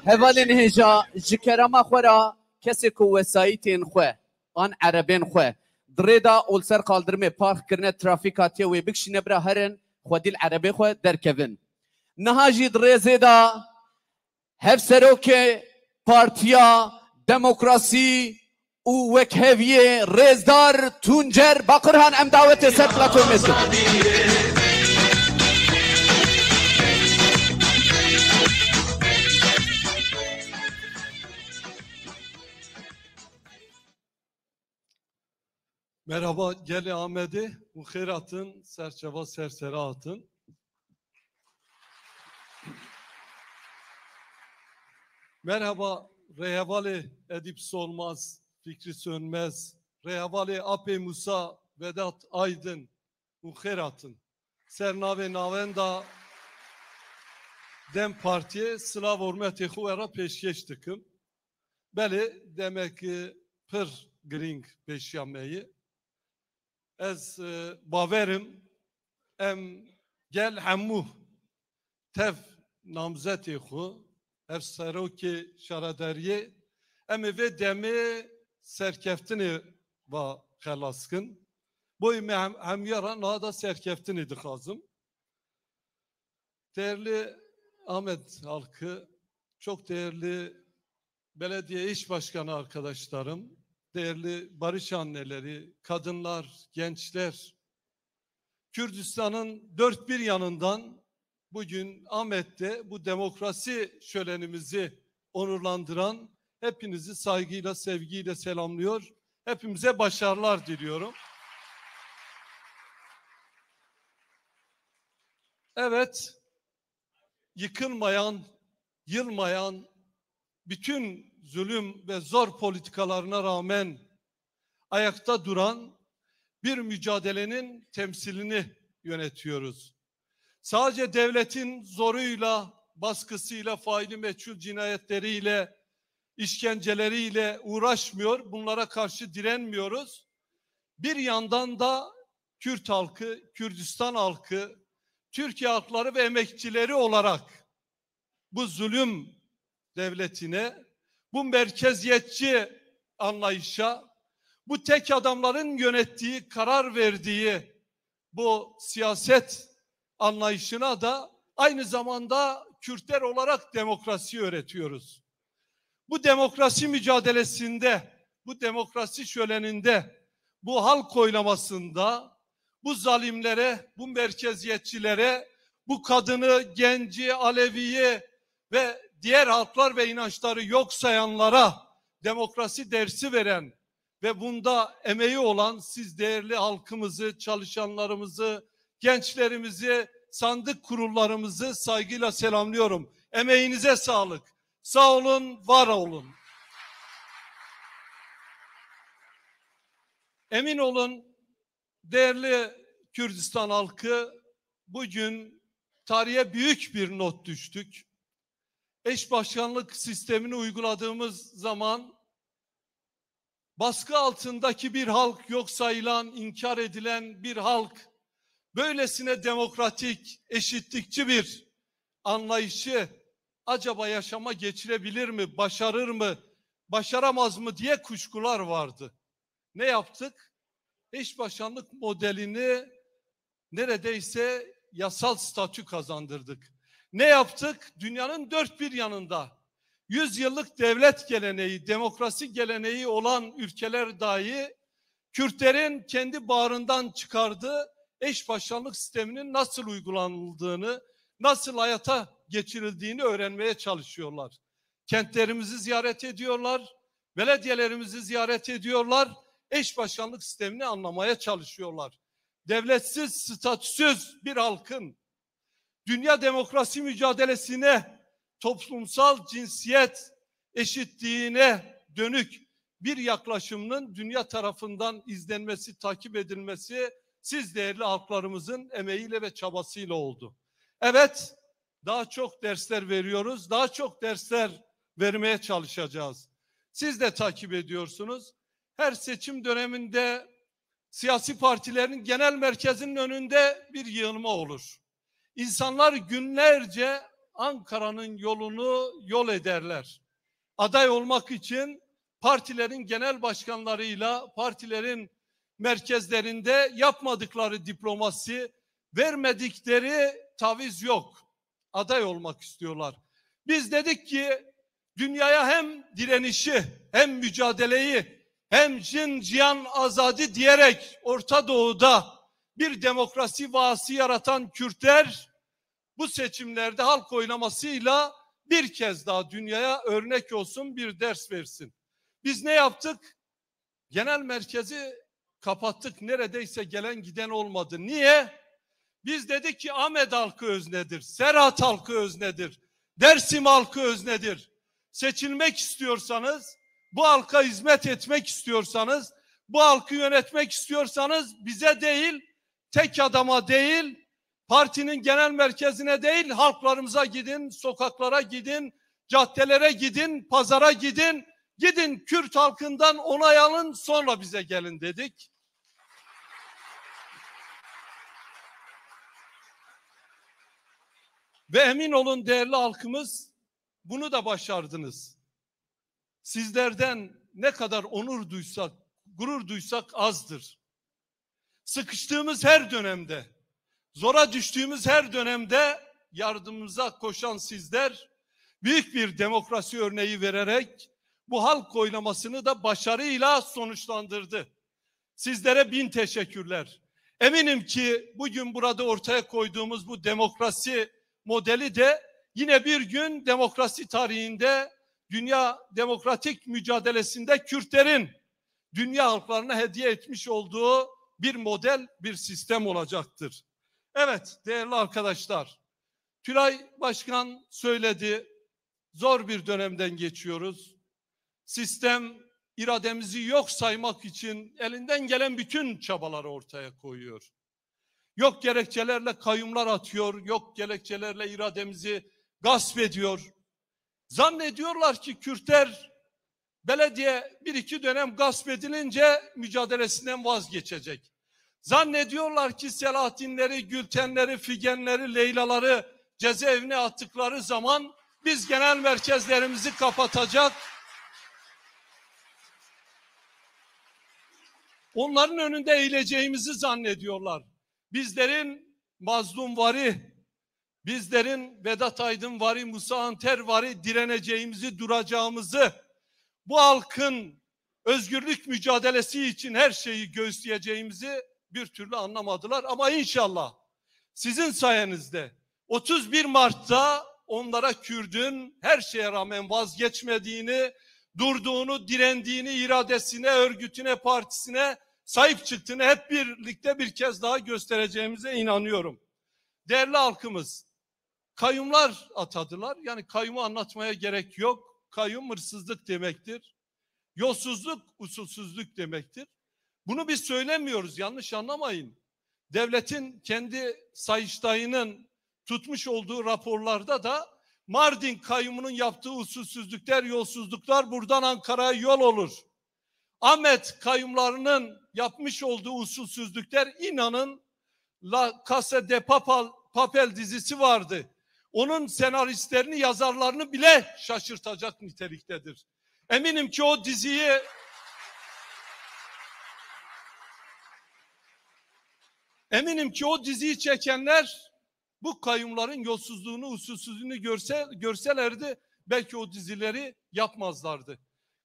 هوالین هجا جکرما خورا کسی که وسایتین خواه آن عربین خواه دريدا اولسر قالدرمي بارك كرنا ترافيكاتيا ويبكشي نبرا هرن خودي العربي خو دركفن نهاجي دريزيدا هف سروكي بارتيا ديمقراسي ووكهفيه ريزدار تونجر باقرهان ام دعوتي سرقلاتو مسك Merhaba, Geli Ahmet'i, Muheyrat'ın, Serçeva Serserahat'ın. Merhaba, Reyhavali Edip Solmaz, Fikri Sönmez, Reyhavali Ape Musa, Vedat Aydın, Muheyrat'ın. Sernave Navenda, Dem Partiye, Slav Ormeti Huvera Peşkeş tıkım. Beli demek ki pır gring peşyameyi. Ez baverim em gel hemmuh tev namzeti xu ev seroki şaraderiye em ve demi serkeftini va xelaskın boy hem yaran da serkeftini dixazım. Değerli Ahmet halkı, çok değerli belediye iş başkanı arkadaşlarım, değerli barış anneleri, kadınlar, gençler, Kürdistan'ın dört bir yanından bugün Ahmet'te bu demokrasi şölenimizi onurlandıran hepinizi saygıyla, sevgiyle selamlıyor. Hepimize başarılar diliyorum. Evet, yıkılmayan, yılmayan, bütün zulüm ve zor politikalarına rağmen ayakta duran bir mücadelenin temsilini yönetiyoruz. Sadece devletin zoruyla, baskısıyla, faili meçhul cinayetleriyle, işkenceleriyle uğraşmıyor, bunlara karşı direnmiyoruz. Bir yandan da Kürt halkı, Kürdistan halkı, Türkiye halkları ve emekçileri olarak bu zulüm devletine, bu merkeziyetçi anlayışa, bu tek adamların yönettiği, karar verdiği bu siyaset anlayışına da aynı zamanda Kürtler olarak demokrasi öğretiyoruz. Bu demokrasi mücadelesinde, bu demokrasi şöleninde, bu halk oylamasında, bu zalimlere, bu merkeziyetçilere, bu kadını, genci, Aleviyi ve diğer halklar ve inançları yok sayanlara demokrasi dersi veren ve bunda emeği olan siz değerli halkımızı, çalışanlarımızı, gençlerimizi, sandık kurullarımızı saygıyla selamlıyorum. Emeğinize sağlık. Sağ olun, var olun. Emin olun değerli Kürdistan halkı, bugün tarihe büyük bir not düştük. Eş başkanlık sistemini uyguladığımız zaman baskı altındaki bir halk, yok sayılan, inkar edilen bir halk, böylesine demokratik, eşitlikçi bir anlayışı acaba yaşama geçirebilir mi, başarır mı, başaramaz mı diye kuşkular vardı. Ne yaptık? Eş başkanlık modelini neredeyse yasal statü kazandırdık. Ne yaptık? Dünyanın dört bir yanında 100 yıllık devlet geleneği, demokrasi geleneği olan ülkeler dahi Kürtlerin kendi bağrından çıkardığı eş başkanlık sisteminin nasıl uygulanıldığını, nasıl hayata geçirildiğini öğrenmeye çalışıyorlar. Kentlerimizi ziyaret ediyorlar, belediyelerimizi ziyaret ediyorlar, eş başkanlık sistemini anlamaya çalışıyorlar. Devletsiz, statüsüz bir halkın dünya demokrasi mücadelesine, toplumsal cinsiyet eşitliğine dönük bir yaklaşımının dünya tarafından izlenmesi, takip edilmesi siz değerli halklarımızın emeğiyle ve çabasıyla oldu. Evet, daha çok dersler veriyoruz, daha çok dersler vermeye çalışacağız. Siz de takip ediyorsunuz. Her seçim döneminde siyasi partilerin genel merkezinin önünde bir yığılma olur. İnsanlar günlerce Ankara'nın yolunu yol ederler. Aday olmak için partilerin genel başkanlarıyla, partilerin merkezlerinde yapmadıkları diplomasi, vermedikleri taviz yok. Aday olmak istiyorlar. Biz dedik ki dünyaya hem direnişi, hem mücadeleyi, hem cin cihan azadi diyerek Orta Doğu'da bir demokrasi vaası yaratan Kürtler bu seçimlerde halk oylamasıyla bir kez daha dünyaya örnek olsun, bir ders versin. Biz ne yaptık? Genel merkezi kapattık. Neredeyse gelen giden olmadı. Niye? Biz dedik ki Ahmet halkı öznedir, Serhat halkı öznedir, Dersim halkı öznedir. Seçilmek istiyorsanız, bu halka hizmet etmek istiyorsanız, bu halkı yönetmek istiyorsanız bize değil, tek adama değil, partinin genel merkezine değil, halklarımıza gidin, sokaklara gidin, caddelere gidin, pazara gidin, gidin Kürt halkından onay alın, sonra bize gelin dedik. Ve emin olun değerli halkımız, bunu da başardınız. Sizlerden ne kadar onur duysak, gurur duysak azdır. Sıkıştığımız her dönemde, zora düştüğümüz her dönemde yardımımıza koşan sizler, büyük bir demokrasi örneği vererek bu halk oylamasını da başarıyla sonuçlandırdı. Sizlere bin teşekkürler. Eminim ki bugün burada ortaya koyduğumuz bu demokrasi modeli de yine bir gün demokrasi tarihinde, dünya demokratik mücadelesinde Kürtlerin dünya halklarına hediye etmiş olduğu bir model, bir sistem olacaktır. Evet değerli arkadaşlar, Tülay Başkan söyledi, zor bir dönemden geçiyoruz. Sistem irademizi yok saymak için elinden gelen bütün çabaları ortaya koyuyor. Yok gerekçelerle kayyumlar atıyor, yok gerekçelerle irademizi gasp ediyor. Zannediyorlar ki Kürtler belediye bir iki dönem gasp edilince mücadelesinden vazgeçecek. Zannediyorlar ki Selahattinleri, Gültenleri, Figenleri, Leylaları cezaevine attıkları zaman biz genel merkezlerimizi kapatacak, onların önünde eğileceğimizi zannediyorlar. Bizlerin Mazlum Vari, bizlerin Vedat Aydın Vari, Musa Anter Vari direneceğimizi, duracağımızı, bu halkın özgürlük mücadelesi için her şeyi göğüsleyeceğimizi bir türlü anlamadılar. Ama inşallah sizin sayenizde 31 Mart'ta onlara Kürt'ün her şeye rağmen vazgeçmediğini, durduğunu, direndiğini, iradesine, örgütüne, partisine sahip çıktığını hep birlikte bir kez daha göstereceğimize inanıyorum. Değerli halkımız, kayyumlar atadılar. Yani kayyumu anlatmaya gerek yok. Kayyum hırsızlık demektir. Yolsuzluk, usulsüzlük demektir. Bunu biz söylemiyoruz, yanlış anlamayın. Devletin kendi Sayıştay'ının tutmuş olduğu raporlarda da Mardin kayyumunun yaptığı usulsüzlükler, yolsuzluklar buradan Ankara'ya yol olur. Ahmet kayyumlarının yapmış olduğu usulsüzlükler, inanın La Casa de Papel dizisi vardı. Onun senaristlerini, yazarlarını bile şaşırtacak niteliktedir. Eminim ki o diziyi çekenler bu kayyumların yolsuzluğunu, usulsüzlüğünü görselerdi belki o dizileri yapmazlardı.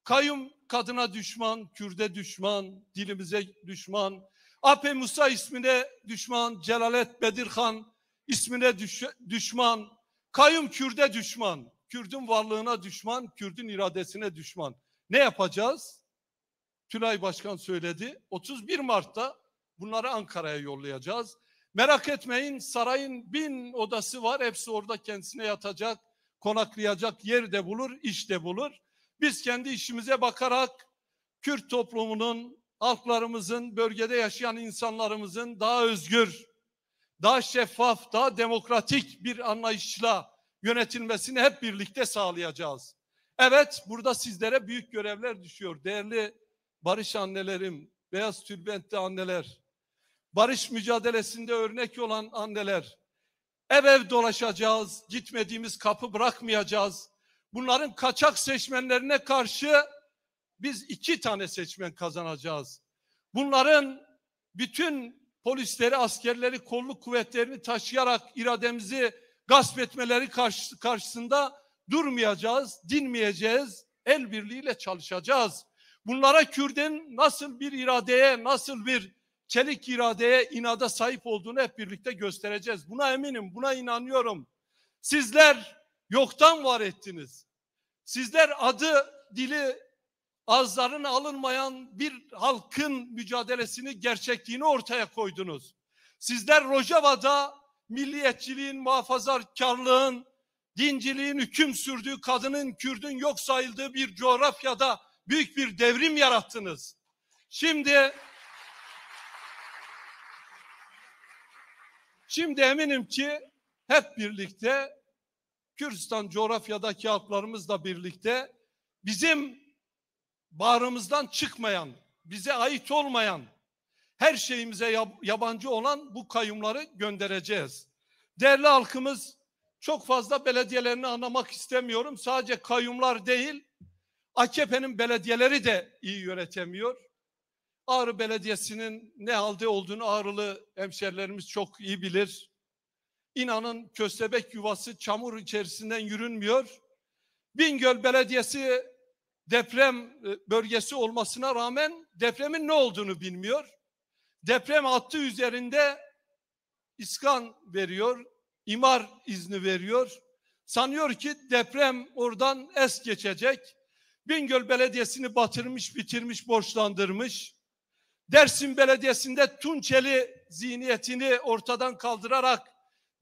Kayyum kadına düşman, Kürt'e düşman, dilimize düşman, Ape Musa ismine düşman, Celalet Bedirhan ismine düşman, kayyum Kürt'e düşman, Kürt'ün varlığına düşman, Kürt'ün iradesine düşman. Ne yapacağız? Tülay Başkan söyledi. 31 Mart'ta bunları Ankara'ya yollayacağız. Merak etmeyin, sarayın 1000 odası var. Hepsi orada kendisine yatacak, konaklayacak yer de bulur, iş de bulur. Biz kendi işimize bakarak Kürt toplumunun, halklarımızın, bölgede yaşayan insanlarımızın daha özgür, daha şeffaf, daha demokratik bir anlayışla yönetilmesini hep birlikte sağlayacağız. Evet, burada sizlere büyük görevler düşüyor. Değerli barış annelerim, beyaz tülbentli anneler, barış mücadelesinde örnek olan anneler. Ev ev dolaşacağız, gitmediğimiz kapı bırakmayacağız. Bunların kaçak seçmenlerine karşı biz 2 tane seçmen kazanacağız. Bunların bütün polisleri, askerleri, kolluk kuvvetlerini taşıyarak irademizi gasp etmeleri karşısında durmayacağız, dinmeyeceğiz, el birliğiyle çalışacağız. Bunlara Kürt'ün nasıl bir iradeye, nasıl bir çelik iradeye, inada sahip olduğunu hep birlikte göstereceğiz. Buna eminim, buna inanıyorum. Sizler yoktan var ettiniz. Sizler adı, dili, ağızlarına alınmayan bir halkın mücadelesini, gerçekliğini ortaya koydunuz. Sizler Rojava'da milliyetçiliğin, muhafazakarlığın, dinciliğin hüküm sürdüğü, kadının, Kürt'ün yok sayıldığı bir coğrafyada büyük bir devrim yarattınız. Şimdi eminim ki hep birlikte Kürdistan coğrafyadaki halklarımızla birlikte bizim bağrımızdan çıkmayan, bize ait olmayan, her şeyimize yabancı olan bu kayyumları göndereceğiz. Değerli halkımız, çok fazla belediyelerini anlamak istemiyorum. Sadece kayyumlar değil, AKP'nin belediyeleri de iyi yönetemiyor. Ağrı Belediyesi'nin ne halde olduğunu Ağrılı hemşerilerimiz çok iyi bilir. İnanın köstebek yuvası çamur içerisinden yürünmüyor. Bingöl Belediyesi deprem bölgesi olmasına rağmen depremin ne olduğunu bilmiyor. Deprem hattı üzerinde iskan veriyor, imar izni veriyor. Sanıyor ki deprem oradan es geçecek. Bingöl Belediyesi'ni batırmış, bitirmiş, borçlandırmış. Dersim Belediyesi'nde Tunçeli zihniyetini ortadan kaldırarak,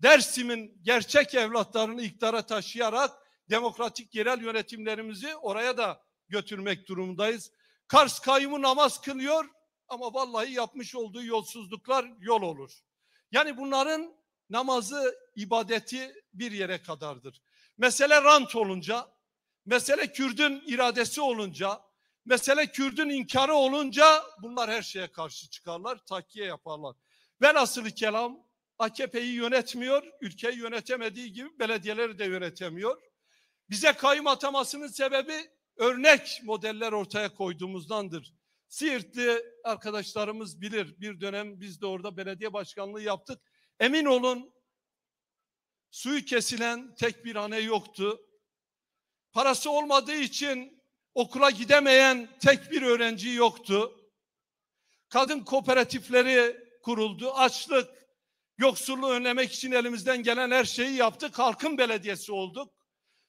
Dersim'in gerçek evlatlarını iktidara taşıyarak demokratik yerel yönetimlerimizi oraya da götürmek durumundayız. Kars kayyumu namaz kılıyor ama vallahi yapmış olduğu yolsuzluklar yol olur. Yani bunların namazı, ibadeti bir yere kadardır. Mesele rant olunca, mesele Kürt'ün iradesi olunca, mesele Kürt'ün inkarı olunca bunlar her şeye karşı çıkarlar, takkiye yaparlar. Velhasılı kelam AKP'yi yönetmiyor, ülkeyi yönetemediği gibi belediyeleri de yönetemiyor. Bize kayyum atamasının sebebi örnek modeller ortaya koyduğumuzdandır. Siirtli arkadaşlarımız bilir, bir dönem biz de orada belediye başkanlığı yaptık. Emin olun suyu kesilen tek bir hane yoktu. Parası olmadığı için okula gidemeyen tek bir öğrenci yoktu. Kadın kooperatifleri kuruldu. Açlık, yoksulluğu önlemek için elimizden gelen her şeyi yaptık. Halkın belediyesi olduk.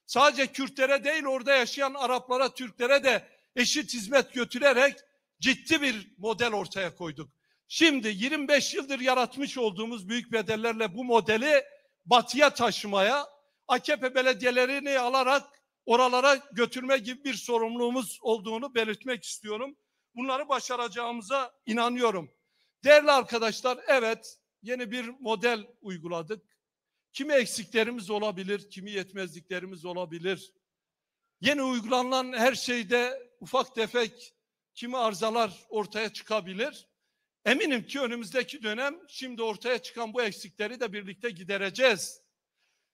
Sadece Kürtlere değil, orada yaşayan Araplara, Türklere de eşit hizmet götürerek ciddi bir model ortaya koyduk. Şimdi 25 yıldır yaratmış olduğumuz büyük bedellerle bu modeli batıya taşımaya, AKP belediyelerini alarak oralara götürme gibi bir sorumluluğumuz olduğunu belirtmek istiyorum. Bunları başaracağımıza inanıyorum. Değerli arkadaşlar, evet, yeni bir model uyguladık. Kimi eksiklerimiz olabilir, kimi yetmezliklerimiz olabilir. Yeni uygulanan her şeyde ufak tefek kimi arızalar ortaya çıkabilir. Eminim ki önümüzdeki dönem şimdi ortaya çıkan bu eksikleri de birlikte gidereceğiz.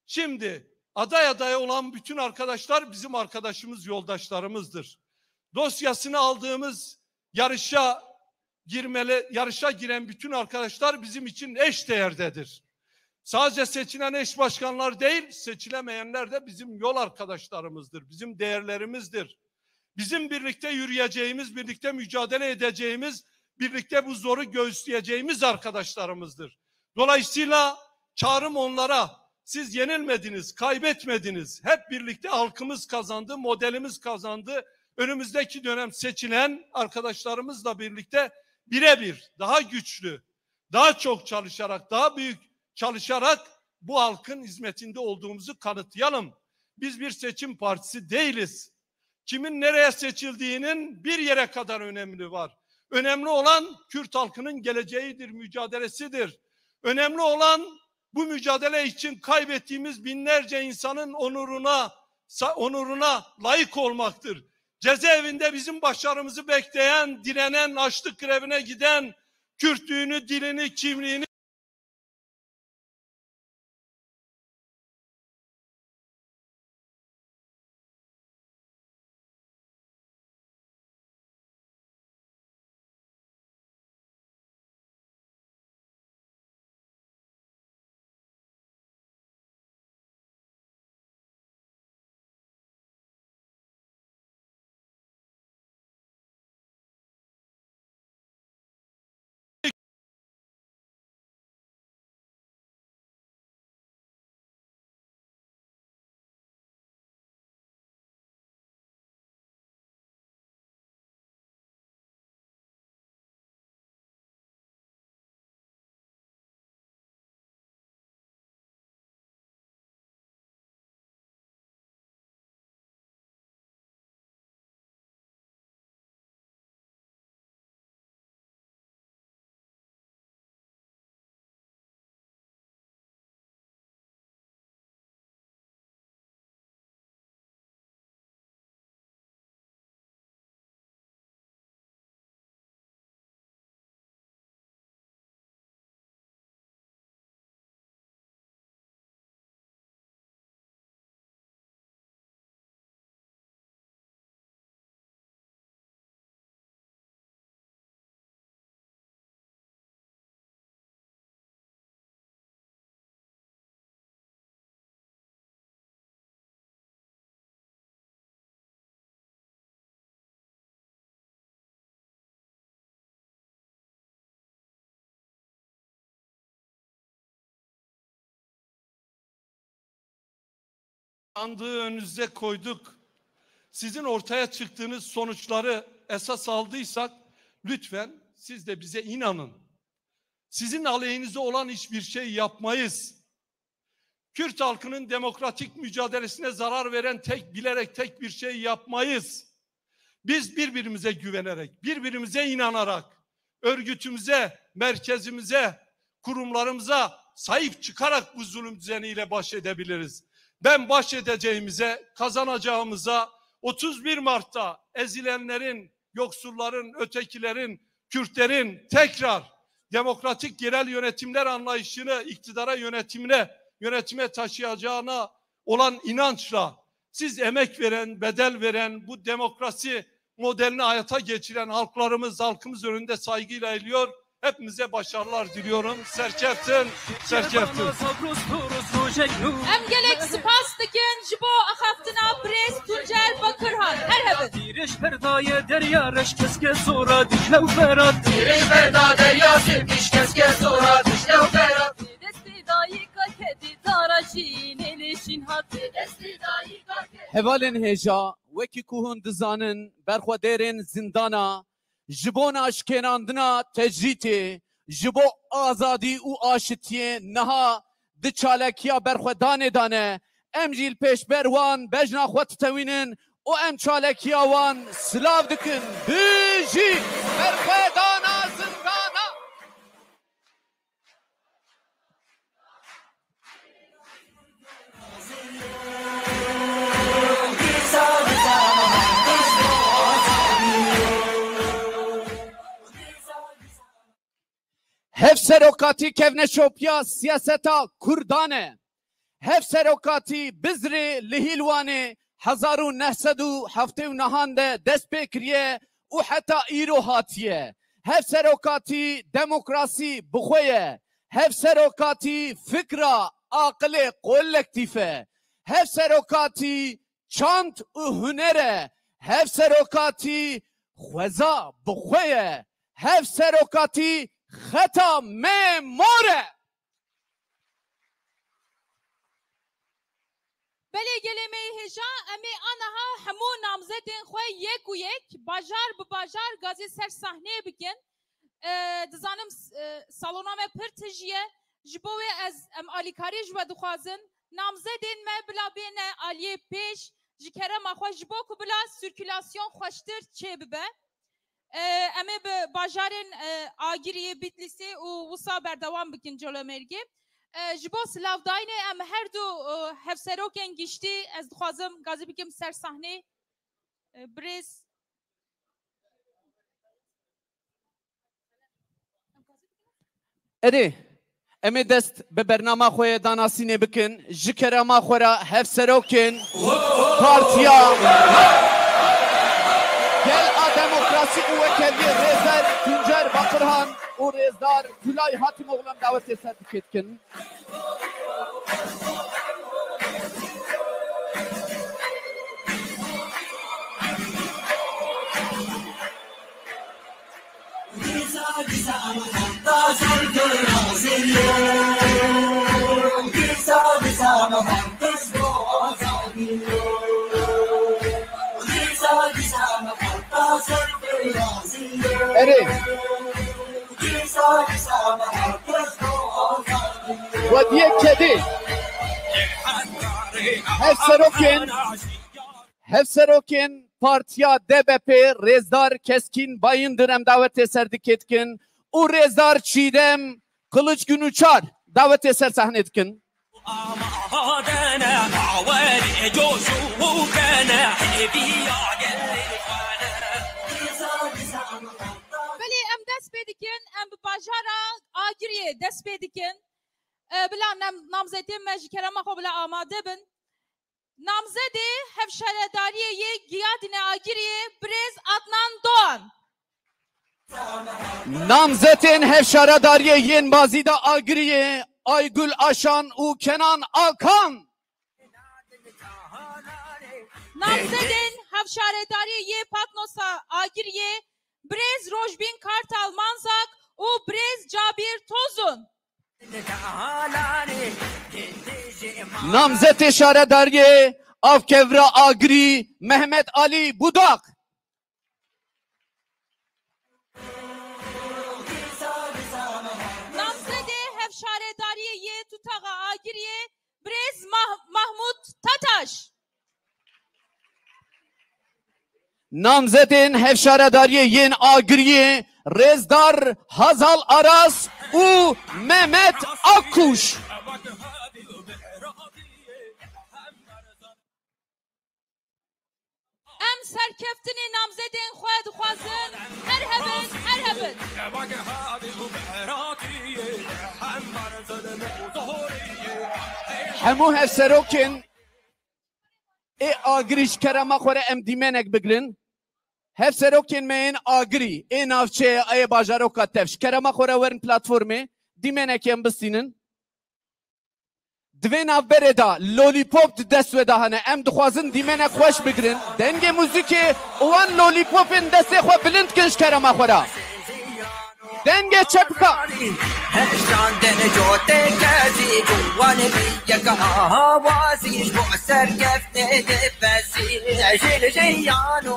Şimdi aday olan bütün arkadaşlar bizim arkadaşımız, yoldaşlarımızdır. Dosyasını aldığımız yarışa giren bütün arkadaşlar bizim için eş değerdedir. Sadece seçilen eş başkanlar değil, seçilemeyenler de bizim yol arkadaşlarımızdır, bizim değerlerimizdir. Bizim birlikte yürüyeceğimiz, birlikte mücadele edeceğimiz, birlikte bu zoru göğüsleyeceğimiz arkadaşlarımızdır. Dolayısıyla çağrım onlara, siz yenilmediniz, kaybetmediniz. Hep birlikte halkımız kazandı, modelimiz kazandı. Önümüzdeki dönem seçilen arkadaşlarımızla birlikte birebir, daha güçlü, daha çok çalışarak, daha büyük çalışarak bu halkın hizmetinde olduğumuzu kanıtlayalım. Biz bir seçim partisi değiliz. Kimin nereye seçildiğinin bir yere kadar önemi var. Önemli olan Kürt halkının geleceğidir, mücadelesidir. Önemli olan bu mücadele için kaybettiğimiz binlerce insanın onuruna onuruna layık olmaktır. Cezaevinde bizim başarımızı bekleyen, direnen, açlık grevine giden, Kürtlüğünü, dilini, kimliğini sandığı önünüze koyduk. Sizin ortaya çıktığınız sonuçları esas aldıysak lütfen siz de bize inanın. Sizin aleyhinize olan hiçbir şey yapmayız. Kürt halkının demokratik mücadelesine zarar veren bilerek tek bir şey yapmayız. Biz birbirimize güvenerek, birbirimize inanarak, örgütümüze, merkezimize, kurumlarımıza sahip çıkarak bu zulüm düzeniyle baş edebiliriz. Ben baş edeceğimize, kazanacağımıza 31 Mart'ta ezilenlerin, yoksulların, ötekilerin, Kürtlerin tekrar demokratik yerel yönetimler anlayışını iktidara yönetime taşıyacağına olan inançla siz emek veren, bedel veren, bu demokrasi modelini hayata geçiren halkımız önünde saygıyla eğiliyor. Hepimize başarılar diliyorum. Serçeftin. Em gelek spas dikin ji bo axaftina Brest Tuncel Bakırhan. Merhaba. Diriş perdaya derya reş keske zora dişlev ferat. Diriş perda derya sevgiş keske zora dişlev ferat. Desti dayika kedi tarajin elişin hati. Desti dayika kedi. Hevalên hêja wekî ku hûn dizanin berxwedêrên zindana ji bo naşkênandina tecrîtê ji bo azadî û aşitiyê niha di çalakiya berxwedanê dane em jî li pêşber wan bejna xwe ditewînin û em çalakiya wan silav dikin bijî berxwedana zindana. Hev serokatî kevneşopya siyaseta Kurdanê. Hev serokatî bizrê li Hîlwanê 1979 de dest pê kiriye û heta îro hatiye. Hev serokatî demokrasî bixwe ye. Hev serokatî fikra aqilê kolektîf e. Hev serokatî çand û huner e. Hev serokatî xweza bixwe ye. Hev serokatî خطا memore. Belê gelemeyê hêja em ê anaha hemû namzedên xwe yek û yek bajar bi bajar gazê ser sahneyê bikin. Dizanim salona me pir tij ye. Ji bo wê ez em alîkarî ji we dixwazin. Namzedên me bila bêne aliyê pêş ji kerema xwe ji bo ku bila sirkülasyon xweştir çê bibe. Em ê bi bajarên Agiriyê, Bitlisê û Wisa berdewam bikin Colemêrgê. Ji bo silavdayînê em her du hevserokên giştî ez dixwazim gazî bikim ser sahnê. Birêz Ede em ê dest bi bernama xwe danasînê bikin ji kerema xwe re hevserokên partiya Gel a Demokrasî û Wekeliyê Rêzer Tuncer Baqirhan û Rêzdar Gülay Hatîmoğlu'm davetê ser dikin. Ere Wadiye kedi Hevserokên Partiya DBP Rêzdar Keskin Bayındır em davetê ser diketkin û Rêzdar Çiğdem Kılıç Günüçar davetê ser sahnê dikin. Belê em dest pê dikin em bi bajara Agiriyê dest pê dikin. Bila namzetên me ji kerema xwe bila amade bin. Namzedê hevşaredariyê yê Giyadînê Agiriyê Birêz Adnan Doğan. Namzetên hevşaredariyê yên Bazîda Agiriyê Aygül Aşan û Kenan Alkan. Namzedên hevşaredariyê yê Patnosa Agiriyê Birêz Rojbîn Kartal Manzak û Birêz Cabir Tozun. Namzetê şaredariyê Avkevra Agirî Mehmet Ali Budak. Namzedê hevşaredariyê yê Tutağa Agiriyê Birêz Mahmud Tataş. Namzetên hevşaredariyê yên Agiriyê Rêzdar Hazal Aras û Mehmet Akkuş. Em serkeftinê namzedên xwe dixwazin her hebin her hebin. Hemû hevserokên ê Agirî ji kerema xwe re em dîmenek bigirin. Hevserokên me yên Agirî ê navçeyê ê bajaroka tev ji kerema xwe re werin platformê dîmenekê em bistînin. Divê navberê da lollipop di dest we de hene em dixwazin dîmenek xweş bigirin. Dengê muzîkê û wan lollipopên destê xwe bilind kin ji kerema xwe re. Dengê çepka. هشتان دن جوته کسی جوان بیگا آوازیش با سر گفته دفسی جل جیانو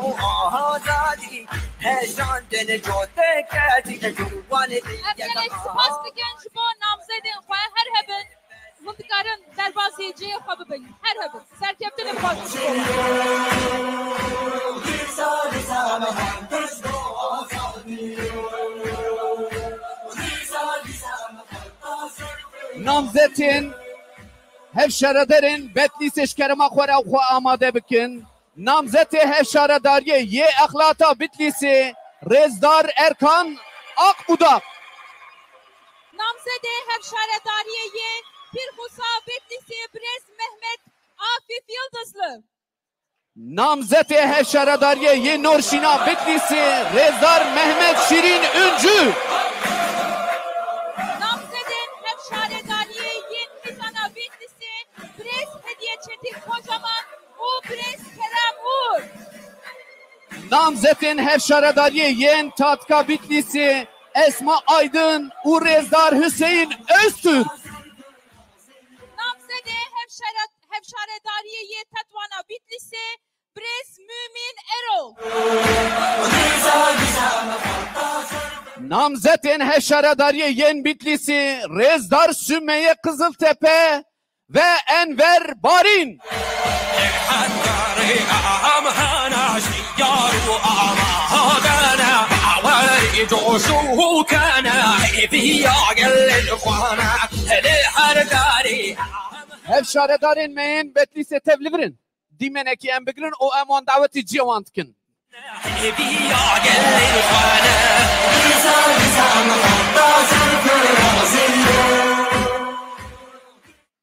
آزادی هشتان دن جوته کسی جوان بیگا Gelek spas dikin ji bo namzedên xwe her hebin. Hûn dikarin derbasiyeciyê xwe bibin her hebin. Serkeftinê dixwazin. Namzetên hevşaredarên Betlîsê ji kerema xwe re xwe amade bikin. Namzetê hevşaredariyê yê Exlata Bitlisê Rêzdar Erkan Akbudak. Namzedê hevşaredariyê yê Pirxusa Bitlisê Birêz Mehmet Afif Yıldızlı. Namzetê hevşaredariyê yê Norşîna Bitlisê Rêzdar Mehmet Şirin Üncü. Namzedên hevşaredariyê yê Mizana Bitlisê Birêz Hediye Çetin Kocaman û Birêz Kerem Uğur. Namzetên hevşaredariyê yên Tatka Bitlisê Esma Aydın û Rêzdar Hüseyin Öztürk. Namzedê hevşaredariyê yê Tetwana Bitlisê Birêz Mümin Erol. Namzetên hevşaredariyê yên Bitlisê Rêzdar Sümeyye Kızıltepe ve Enver Barin. جوشو كان في عقل الإخوان لحرق Hev şaredarên me yên betlîsê tevlivirin. Dîmenekî em bigirin û em wan dawetî cîwan dikin.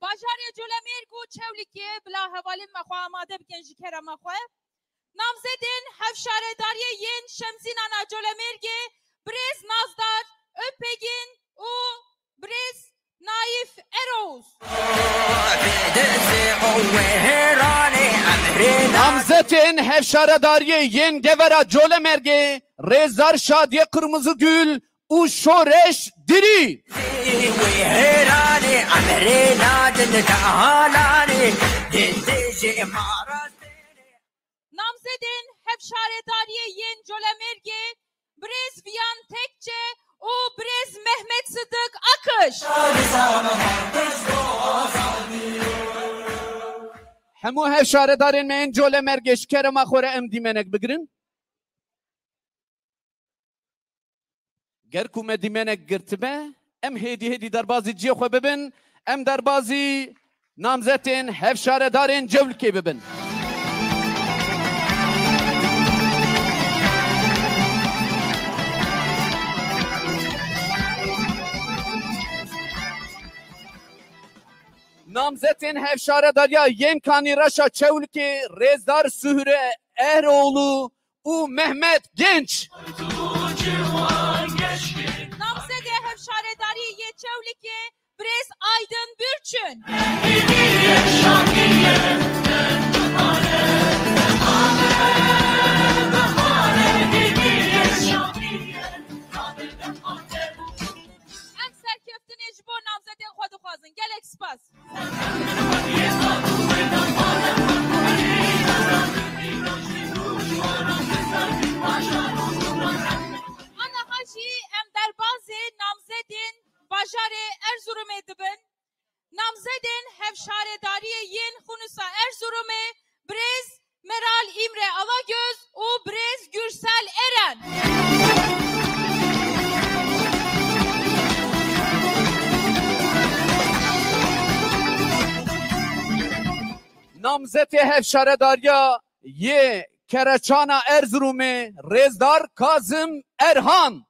Bajarê Colemêrg û Çewlikê bila hevalên me xwe amade bikin ji kerema xwe. Namzedên hevşaredariyê yên Şemzînana Colemêrgê Birêz Nazdar Öpegin û Birêz Naif Eroğuz. Namzetên hevşaredariyê yên Gevera Colemergê Rêzdar Şadiye Kırmızıgül û Şoreş Dirî. Namzedên hevşaredariyê yên Colemêrgê Birêz Viyan Tekçe û Birêz Mehmet Sıdık Akış. Hemû hevşaredarên me yên Colemergê ji kerema xwe re em dîmenek bigirin. Ger ku me dîmenek girtibe em hêdî hêdî derbasî ciyê xwe bibin, em derbasî namzetên hevşaredarên Cewlikê bibin. Namzetên hevşaredariya yên Kanîraşa Çewlikê Rêzdar Sühre Eroğlu û Mehmet Genç. Namzedê hevşaredariyê Çewlikê Birêz Aydın Bürçün. Em serkeftinê ji bo namzedên xwe dixwazin. Gelek spas. Ana hajî em derbasê namzedên bajarê Erzurumê dibin. Namzedên hevşaredariyê yên Xunûsa Erzurumê Birêz Meral İmre Alagöz û Birêz Gürsel Eren. Namzetê hevşaredariya yê Kereçana Erzurumê Rêzdar Kazım Erhan.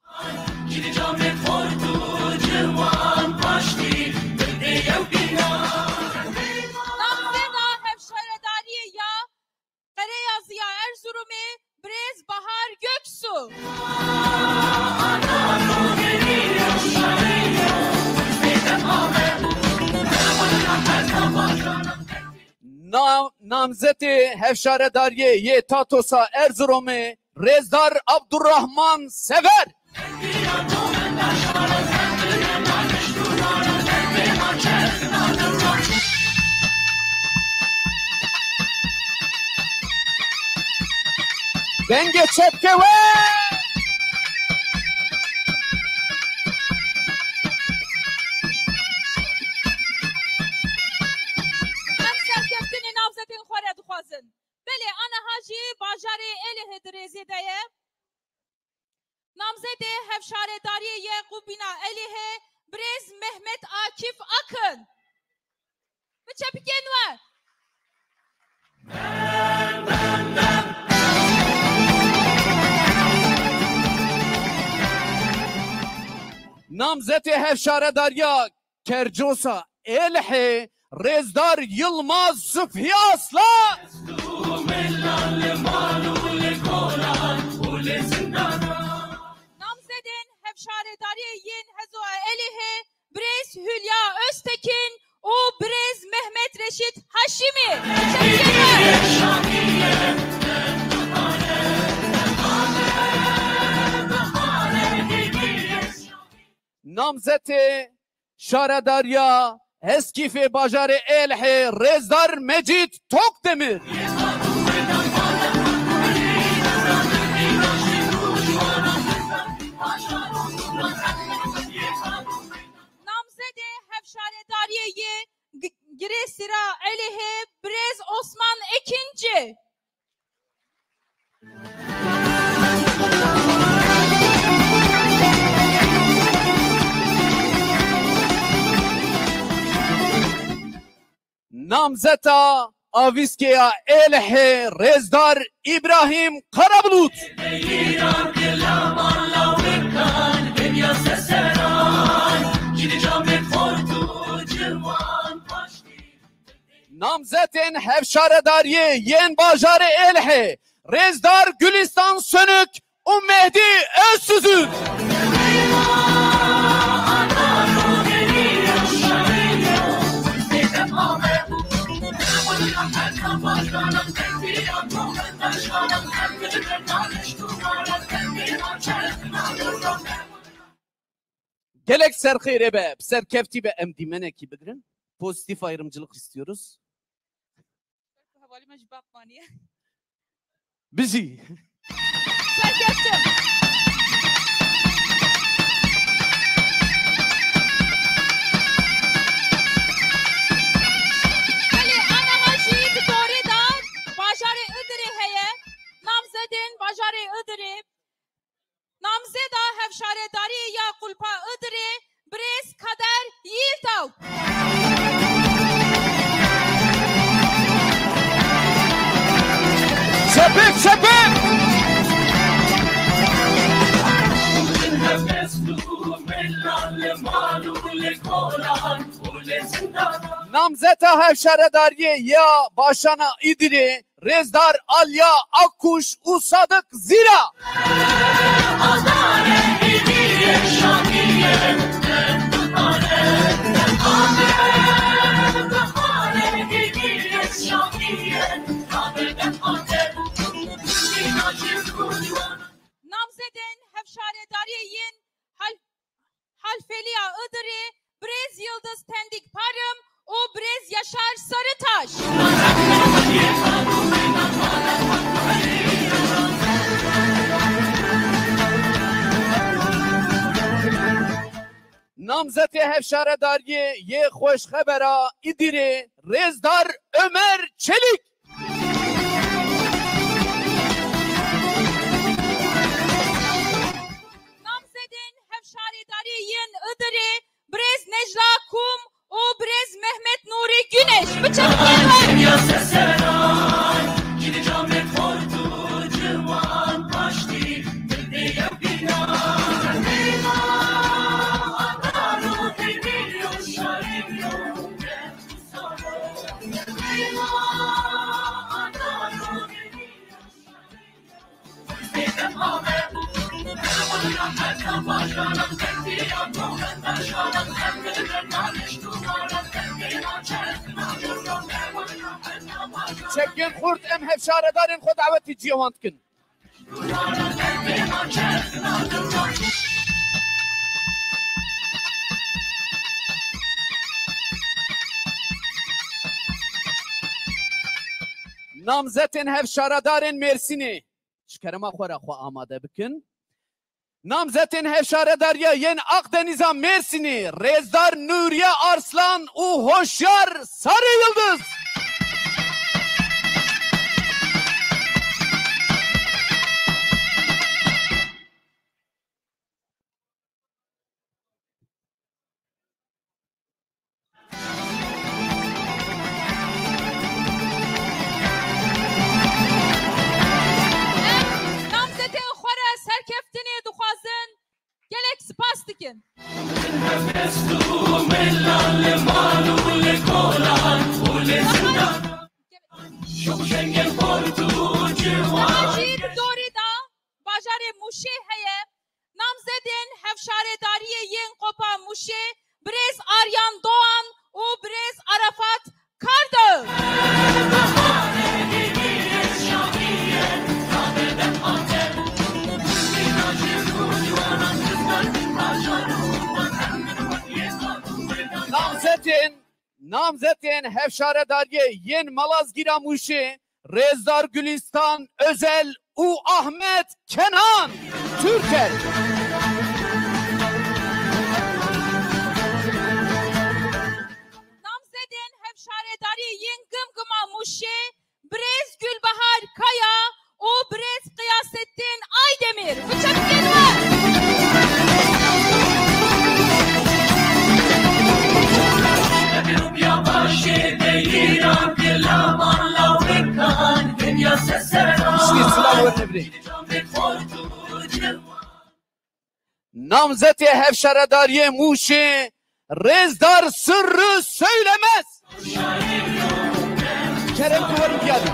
Namzeda hevşaredariyê ya Qereya Ziya Erzurumê Birêz Bahar Göksu. Namzetê hevşaredariyê yê Tatosa Erzurumê Rêzdar Abdurrahman Sever. Denge çepkeve. Namzedên xwe re dixwazin. Belê ana hajî bajarê Êlihê di rêzê de ye. Namzedê hevşaredariyê ye Qubîna Êlihê Birêz Mehmet Akif Akın. Bi çepikên we. Namzetê hevşaredariya Kercosa Êlihê Rêzdar Yılmaz Süfhi Aslan. Namzedên hevşaredariyê yên Hezoa Êlihê Birêz Hülya Öztekin û Birêz Mehmet Reşit Haşimî. Namzetê şaredariya Eskîfê bajarê Êlihê Rêzdar Mecid Tokdemir. Namzedê hevşaredariyê yê Gireşîra Êlihê Birêz Osman Ekinci. namzeta Aviskeya Elhe Rezdar İbrahim Karabulut. Namzetin hevşaredariye yen bajarı Elhe Rezdar Gülistan Sönük u Mehdi Özsüzük. Gelek serxire be, serkefti be emdimene ki bidirin. Pozitif ayrımcılık istiyoruz. Bizi. Serkeftim. Veli ana hacıyı doğru da bajarı ıdırı heye. Namzedin bajarı ıdırı. Namzeda hevşaredari ya kulpa ıdırı. Brez kader yiltav. Sepik sepik. Namzeta hevşaredariye ya başana idiri Rezdar Alya Akkuş Usadık Zira. Namzedin hevşaredariyin halfeliya ıdırı. Brez Yıldız Tendik Parım. O Brez Yaşar Sarıtaş. Namzeti hevşaredariye ye hoş habera idiri Rezdar Ömer Çelik. Namzedin hevşaredariyin ıdırı. Brez Necla Kum. O Brez Mehmet Nuri Güneş. Bıçak Çekin kurt em hevşaredarin kod daveti ciyavant kin. Namzetin hevşaredarin Mersin'i şkerema khora xo amade bikin. Namzetin hevşaredariye yen Akdeniz'a Mersin'i Rezdar Nuriye Arslan u Hoşyar Sarı Yıldız. serkeftini duxwazin gelek spas dikin. Hacîr dorî da bajarê Mûşê heye. Namzedên hevşaredariyê yên Qopa Mûşê Birêz Aryan Doğan û Birêz Arafat Kardağı. Namzetin hevşaredariye yen Malazgira Muşi Rezdar Gülistan Özel u Ahmet Kenan Türker. Namzedin hevşaredariye yen Gımgıma Muşi Birêz Gülbahar Kaya u Birêz Kıyasettin Aydemir. Bıçak gelme. Ya başı değil namzeti hevşaredariye Muşi Rezdar sırrı söylemez. Kerem Kuvar'ın geldi.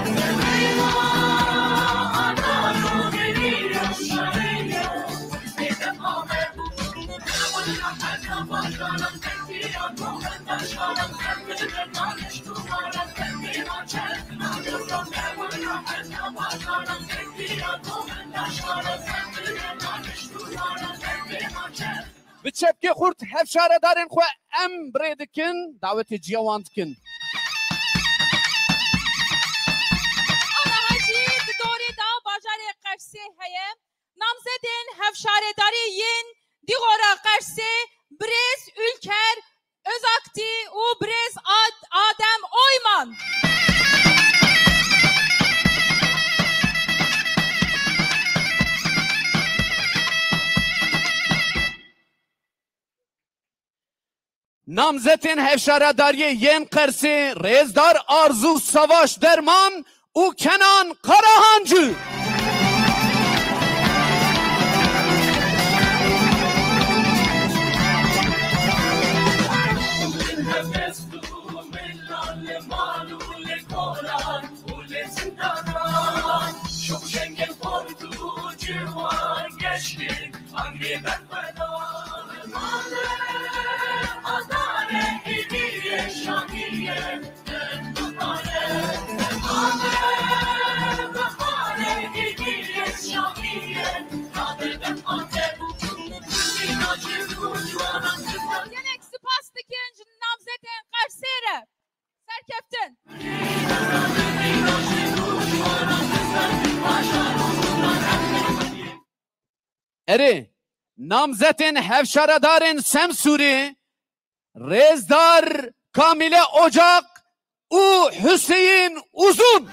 Bi çepkê xurt hevşaredarên xwe em birê dikin, davetê ciyawan dikin. Ana hacî di dorê da bajarê Qersê heye. Namzedên hevşaredariyên dîgora Qersê Birêz Ülker Özakti û Birêz Adem Oyman. Namzetên hevşaredariyê yên Qersê Rêzdar Arzu Savaş Derman û Kenan Karahancı. Gelek spas dikin ji namzedên Qersê re. Serkeftin. Erê, namzetên hevşaredarên Semsûrê Rêzdar Kamile Ocak û Hüseyin Uzun.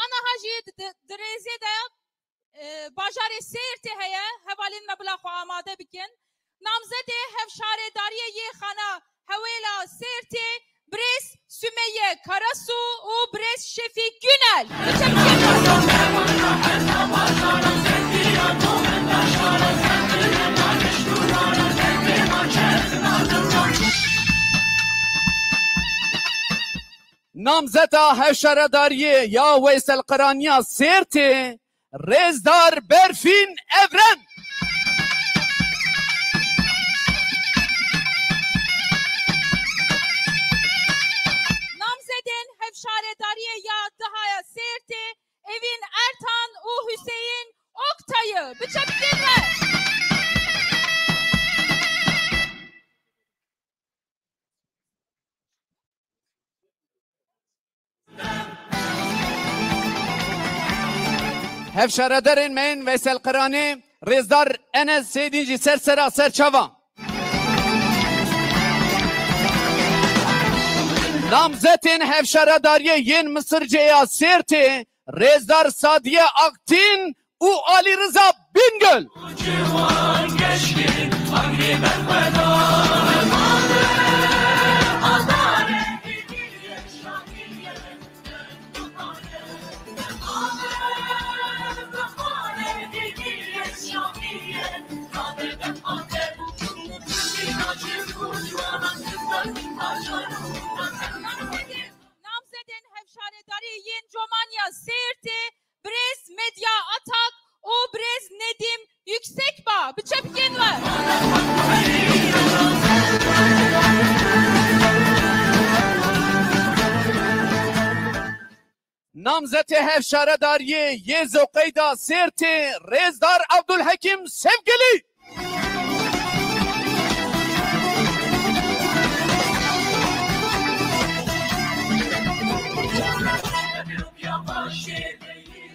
Ana hacî di rêzê de bajarê Sêrtê heye. Hevalên me bila xwe amade bikin. Namzedê hevşaredariyê yê xana Hewêla Sêrtê Birêz Sümeyye Karasu û Birêz Şefîk Günel. Namzeta hevşaredariyê ya Veysel Qiraniya Sêrtê Rêzdar Berfîn Evren. Namzedên hevşaredariyê ya Dihaya Sêrtê Evîn Ertan û Hüseyin Oktay'ı. Biçebikin me. Hevşaredarên me Veysel Qirani Rêzdar Enes Sêdîn jî sersera serçava. Namzetên hevşaredariyê yên Misirceya Sêrtê Rêzdar Sadiye Aktin û Ali Rıza Bingöl. Namzedên hevşaredariyê yên Comanya Sêrtê Birêz Medya Atak û Birêz Nedim Yüksekbağ. Biçebikin me. Namzetê hevşaredariyê yê Zoqeyda Sêrtê Rêzdar Abdulhekim Sevgili.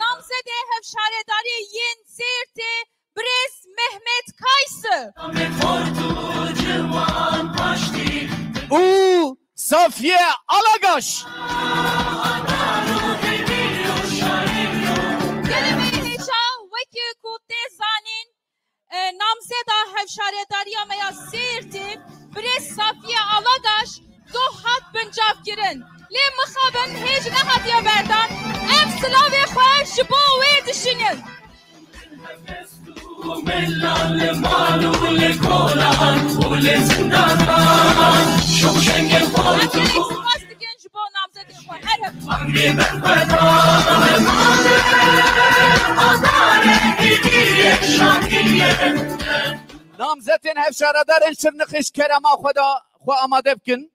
Namzedê hevşaredariyê yên Sêrtê Birêz Mehmet Safiye Alagaş. Gelin heja veki ku tezanin namzeda hevşaredariya meya sirti Brez Safiye Alagaş do hat bincav girin. Li mıxabın hej ne hatiye berdan em slavê xwe ji bo wê dişinin. Spas dikin ji bo namzedên xwe her hep. Namzetên hevşaradarên Şirnexê ji kerema xwe da xwe amade bikin.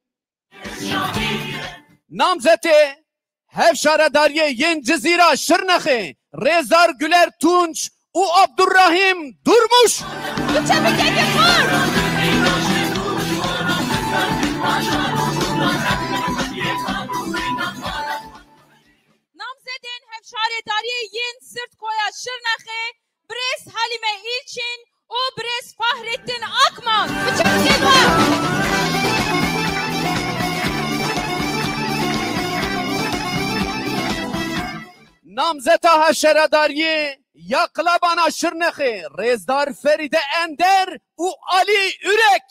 Namzetê hevşaradariyê yên Cizîra Şirnexê Rêzar Güler Tunç û Abdurrahim Durmuş. Biçe bikeke xor. Namzedên hevşaredariyê yên Sirtkoya Şirnexê Brez Halime İlçin û Brez Fahrettin Akman. Biçe bikeke xor. Namzeta hevşaradariyê ya Qilabana Şirnexê Rêzdar Ferîde Ender û Ali Ürek.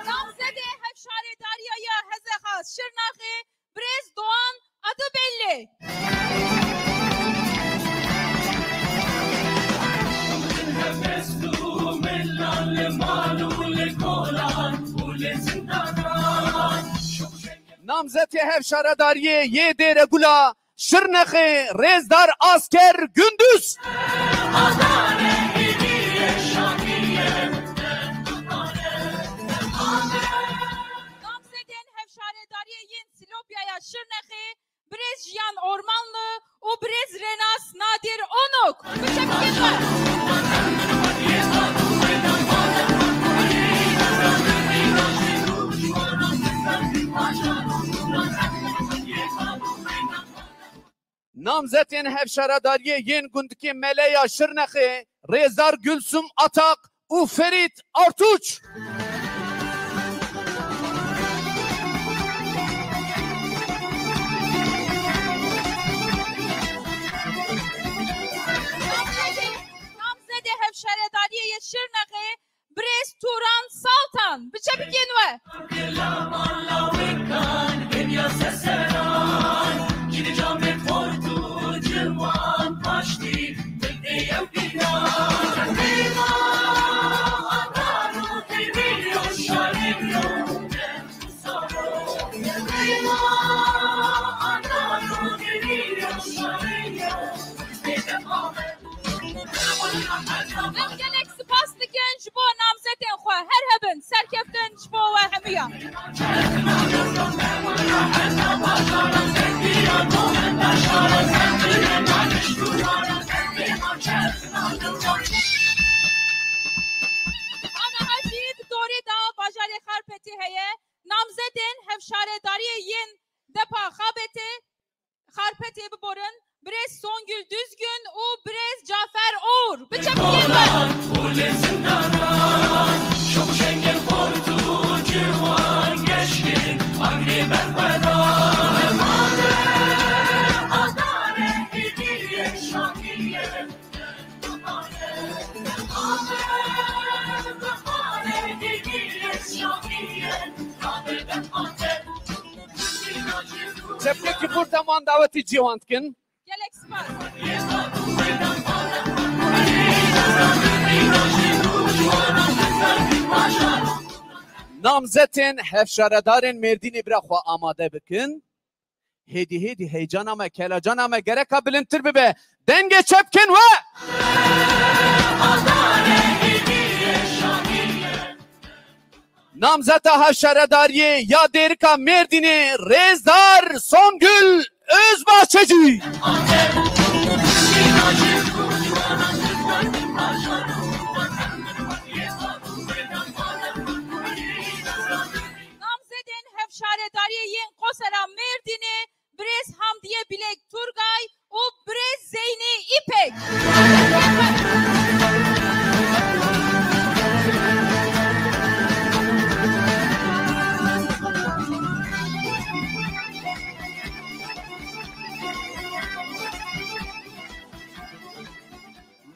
Namzedê hevşaredariyaya Hezexas Şirnexê Brez Doğan adı belli. Namzetê hevşaradariyê yê Dêregula Şirnexê Rêzdar Asker Gündüz. Namzedên hevşaredariyê yên Silopyaya Şirnexê Brez Jiyan Ormanlı û Brez Renas Nadir Onuk. Biçe bikeke xor. Namzetên hevşaradariyê yên gundikê Meleya Şirnexê Rêzar Gülsüm Atak û Ferit Artuç. Namzedê hevşaredariyê Şirnexê Brez Turan Saltan. Biçe bikên we. Em gelek spas dikin ji bo namzetên xwe her hebin serkeftin ji bo we hemiya. Ana hacî di dorê da bajarê Xarpetê heye namzedên hevşaredariyê yên depa Xarpetê biborin Brez Songül Düzgün û Brez Cafer Oğur. Biçe bikeke xor. Çepkekî Kurteman davetî cîwan dikin. Gelek spas. Namzetên hevşaradarên Mêrdînê bira xwe amade bikin. Hêdî heycana me kelacana me gereka bilindtir bibe. Dengê çepkin we. Namzeta hevşaradariyê ya Dêrika Mêrdînê Rêzdar Songül Özbahçeci. Namzedên hevşaredariyê yên Kosera Mêrdînê Brez Hamdiye Bilek Turgay u Brez Zeyni İpek.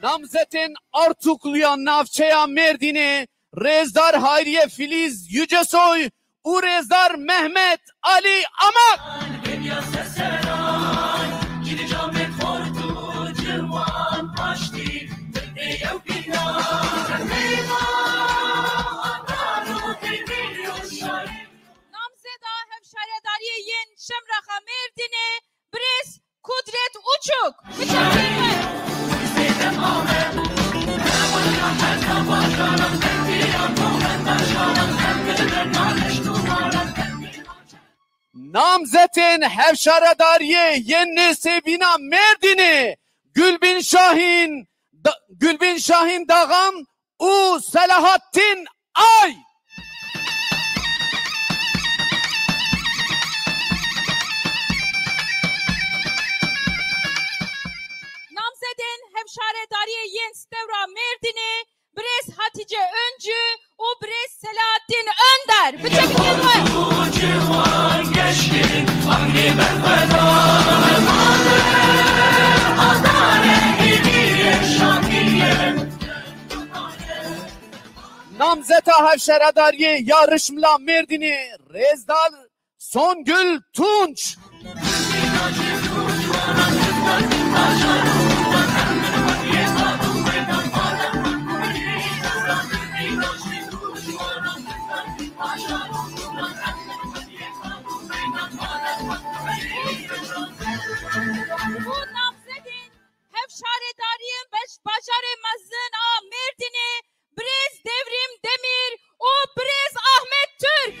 Namzetin Artukluya Navçeya Merdin'i Rezdar Hayriye Filiz Yücesoy u Rezdar Mehmet Ali Amak. Namzeda hemşaredariye yen Şemraha Merdin'i Brez Kudret Uçuk. Namzetin Hevşaredariye Yenne Sevina Merdin'i Gülbin Şahin Dağan u Selahattin Ay. Namzedin hemşaredariye yen Stevra Merdin'i Brez Hatice Öncü u Brez Selahattin Önder. Namzeta Hevşaredariye Yarışmla Merdin'i Rezdar Songül Tunç. Bu Namzedin hemşaredariye Bacarı Mazın a Merdin'i Brez Devrim Demir o Brez Ahmet Türk.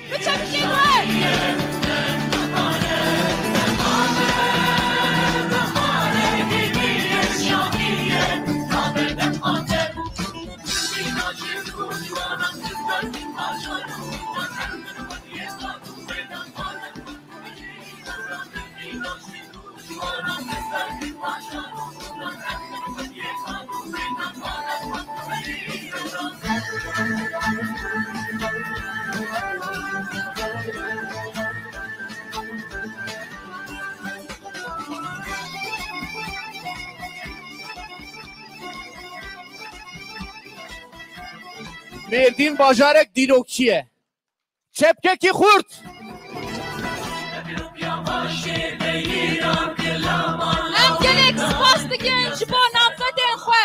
Merdin Bajarek Dilokiye. Çepkeki Kurt. Em gelek spas dikin ji bo namzedên xwe.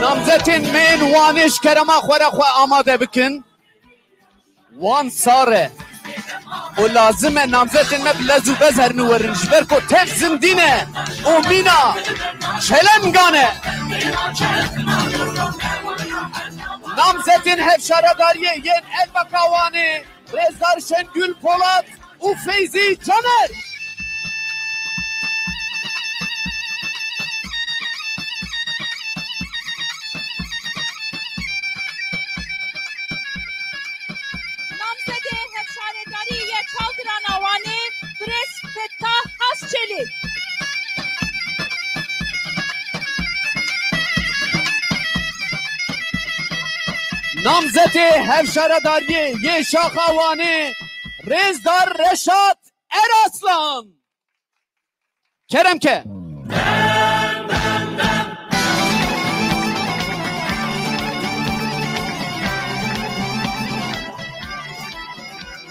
Namzetin men waniş kerema xwere xwe amade bikin. Wan sare. O lazım e namzetin me bilezu bezherini verin. Jber ko tev zindine. O mina. Çelengane. Namzetin hevşaredariye yen Elbakavani. Rezdar Şengül Polat. U Feyzi Caner. Namzedên hemşaredariye Çaldıran Avani Brez Fettah Hasçelik. Namzeti hevşaredariye ye Şakavani. Rezdar Reşat Eraslan. Keremke.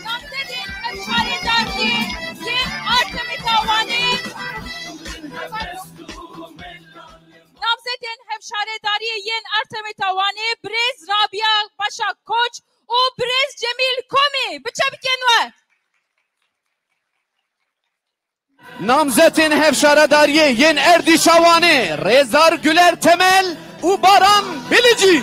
Namzedên hemşaredariye yen Artemit Avani. Namzedên hemşaredariye yen Artemit Avani Brez Rabia Başak Koç u Brez Cemil Komi. Biçebiken ve. Namzetin hevşaredariye yen Erdişavani. Rezdar Güler Temel u Baran Bilici.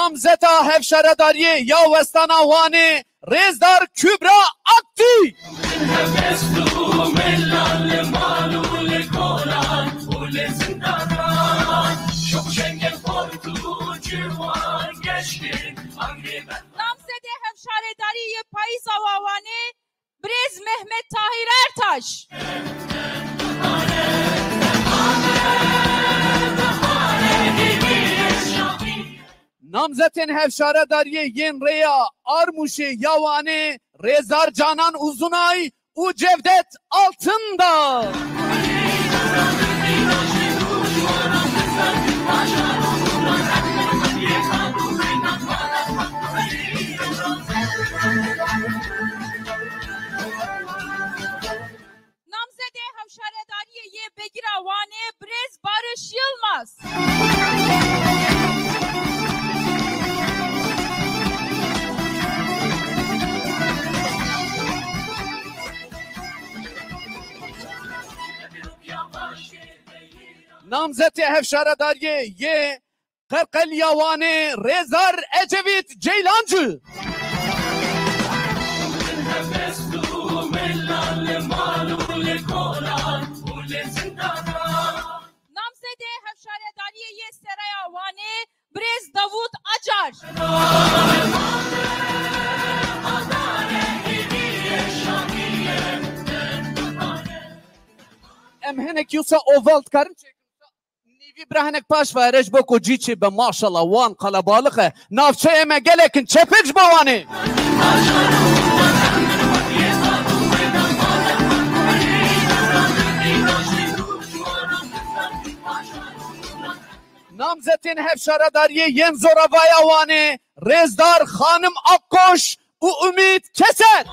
Namzeta hevşaredariye ya Westana Wanê Rêzdar Kübra Akti. Namzede hevşaredariye Payız Avavanê Brez Mehmet Tahir Ertaş. Namzetin hevşaredariye Yên Rêya Armuşê ya Wanê Rêzdar Canan Uzunay û Cevdet Altındağ. Namzede hevşaredariye Ye Begir Avanê Brez Barış Yılmaz. Namzeti hevşaredariye Ye Qerqeliya Wanê Rêzar Ecevit Ceylancı. Namzede hevşaredariye Ye Seraya Wanê Brez Davut Acar. Em hinek yusa ovald karin Nivi brahinek paş ve erej boko ciçi be maşallah wan kalabalık navçe eme gelekin çepek bavanı. Namzetin hevşaredariye Yen Zoravaya Wanê Rêzdar Xanim Akkoş û Ümit Keser.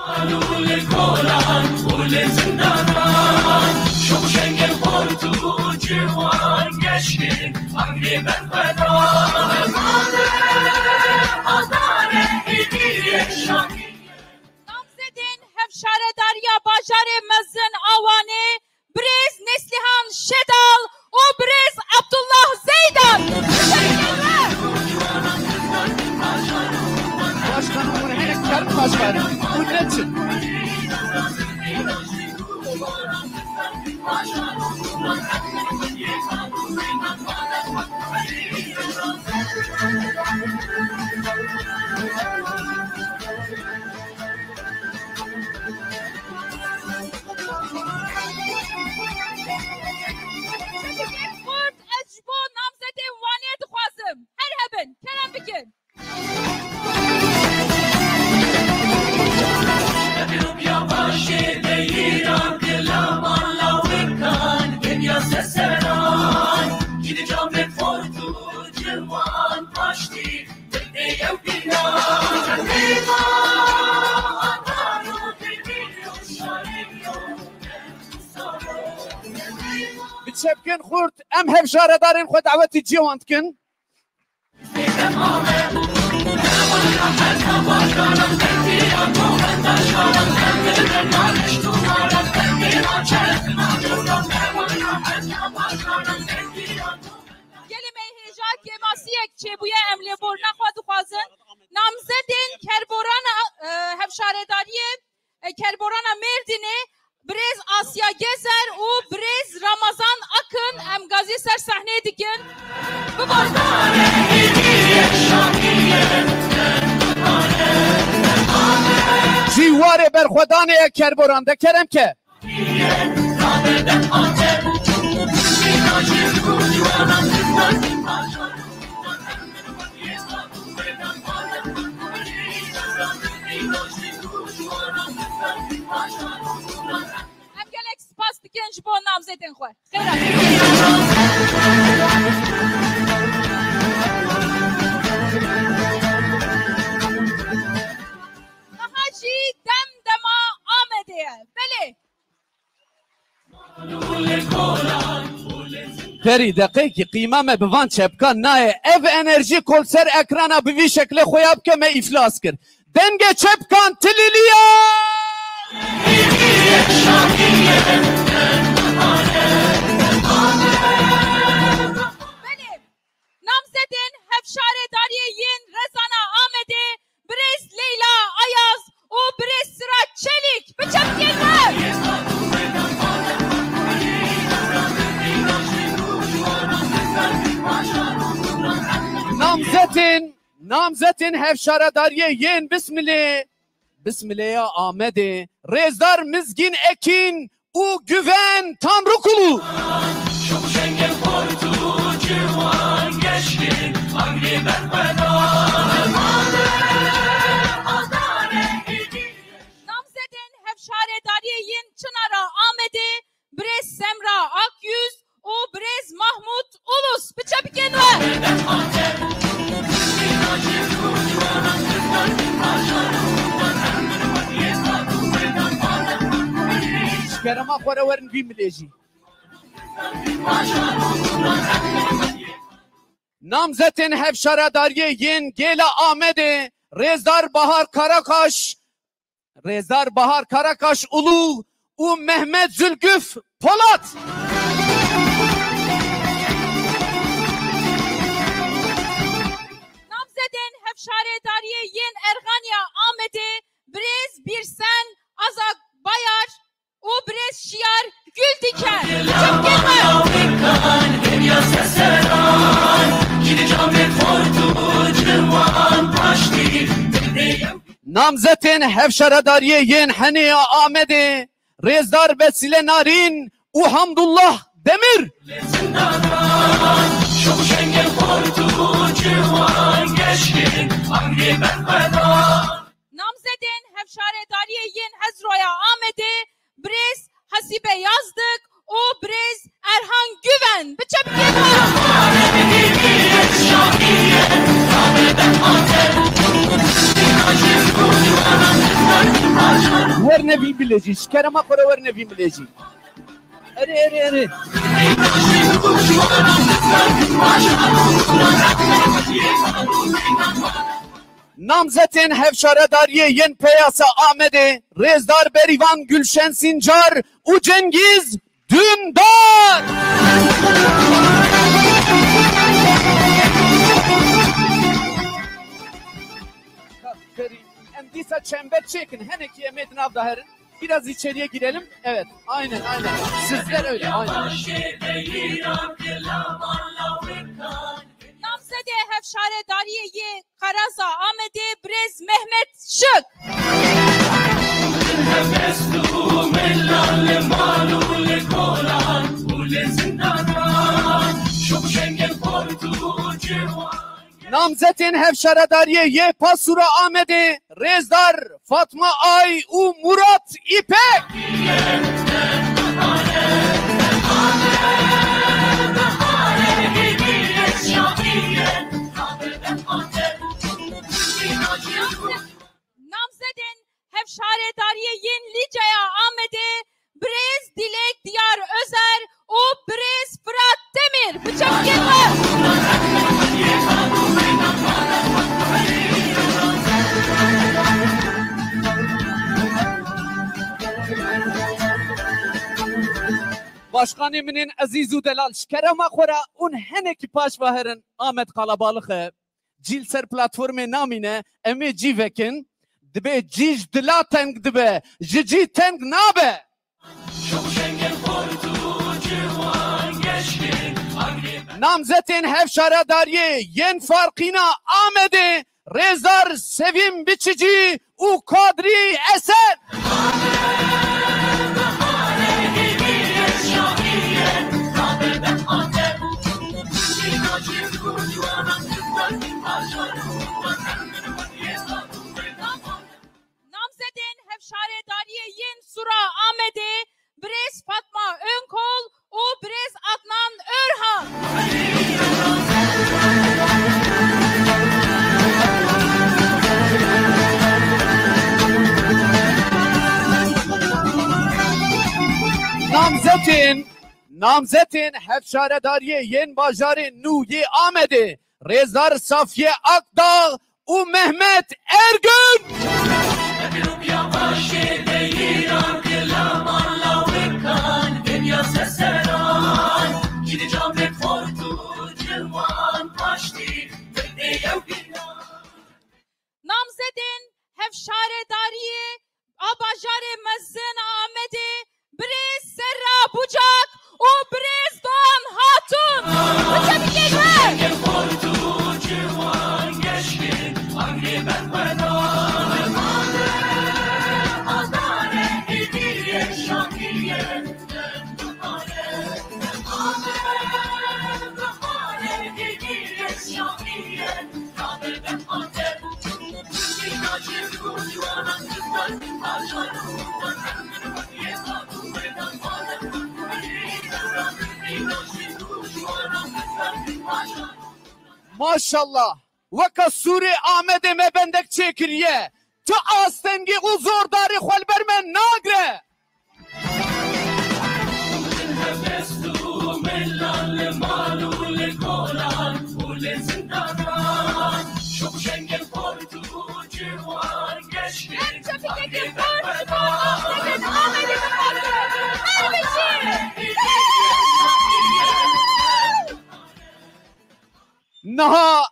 Namzedin hevşaredariya Bajarê Mezin Avanê Brez Neslihan Şedal û Brez Abdullah Zeydan. Başkanım bunu hinek karin başkanım. Bu neçin? Kurt ez bo namzedê Wanê dixwazim. Her hebin. Kerem bikin. Bitşepkin Xurt em hevşaredarên xwe davetî cîwan dikin. Gelime hêja kemasiyek çêbûye em lê borna xwe dixwazin. Namzedên kerborana hevşaredariye kerborana Mêrdînê Brez Asya Gezer û Brez Ramazan Akın em gazî ser sahneyê dikin. Cîwarê berxwedanê kerboran de kerem ke. Em gelek spas dikin ji bo namzedên xwe. Daha jî demdema Amedê. Belê. Ferî deqeyekî qîma me bi van çepkan naye ev enerjî kolser ekrana bi vî şeklê xwe bike me îflas kir. Denge çepkan tilîliye. Namzedên hevşaredariye yên namzetin hevşaradariye yen Bismillah Ahmet'e Rezdar Mizgin Ekin u güven Tanrı kulu. Çok şengel koydu civan geçti Agri Namzedin hevşaredariye yen Çınara Ahmet'e Brez Semra Akyüz u Brez Mahmut Ulus. Bıçabiken ve Şkerama koreverin bimleji. Namzetin hevşaradariye yen Gela Ahmet'e Rezdar Bahar Karakaş Ulu u Mehmet Zülgüf Polat. Namzedin hevşaredariye yen Erganya Ahmet'e Brez Birsen Azak Bayar u Brez Şiyar Güldiker. Namzetin hevşaradariye yen Haniye Ahmet'e Rezdar Besile Narin u Hamdullah Demir. Çok şengel koydu civan geçti Agri Namzedin hevşaredariye yen Hezroya Ahmet'e Brez Hasibe Yazdık o Brez Erhan Güven. Ver ne bileci, şkerama korever ne bileci. Eri. Namzetin hevşaradariye yen Peyasa Ahmet'e Rezdar Berivan Gülşen Sincar u Cengiz Dündar. Endisa çember çekin. Heneki emedin avdaherin. Biraz içeriye girelim. Evet. Aynen. Sizler öyle. Aynen. Namzede hevşaredariye ye Karaza Ahmet'e Brez Mehmet Şık. Namzetin hevşaradariye ye Pasura Ahmet'e Rezdar Fatma Ay u Murat İpek. Namzedin hevşaredariye yen Licaya Ahmet'e Brez Dilek Diyar Özer o Brez Fırat Demir. Bıçak gelme. Başkanımın azizu delal şkerama khora un heneki paşvaherin Ahmet kalabalığı Cilser platformu namine emi civekin dibe cic dilateng dibe cici teng nabe. Namzetin hevşaradariye yen farkina Ahmet'e Rezdar Sevim Biçici u Kadri Eser. Namzedin hevşaredariye yen Sura Ahmet'e Brez Fatma Önkol o Brez Adnan Örhan. Namzetin hevşaredariye yen Bajari Nuhi Ahmet'e Rezdar Safiye Akdağ u Mehmet Ergün. Namzedin hevşaredariye Abajare Mezzin Ahmet'e Brez Serra Bucak o Brez Doğan Hatun. Bıçak gelme. Maşallah. Vaka Suri Ahmet'e me bendek çekiriye. Tu astengi uzordari xwelbermen nagre. Naha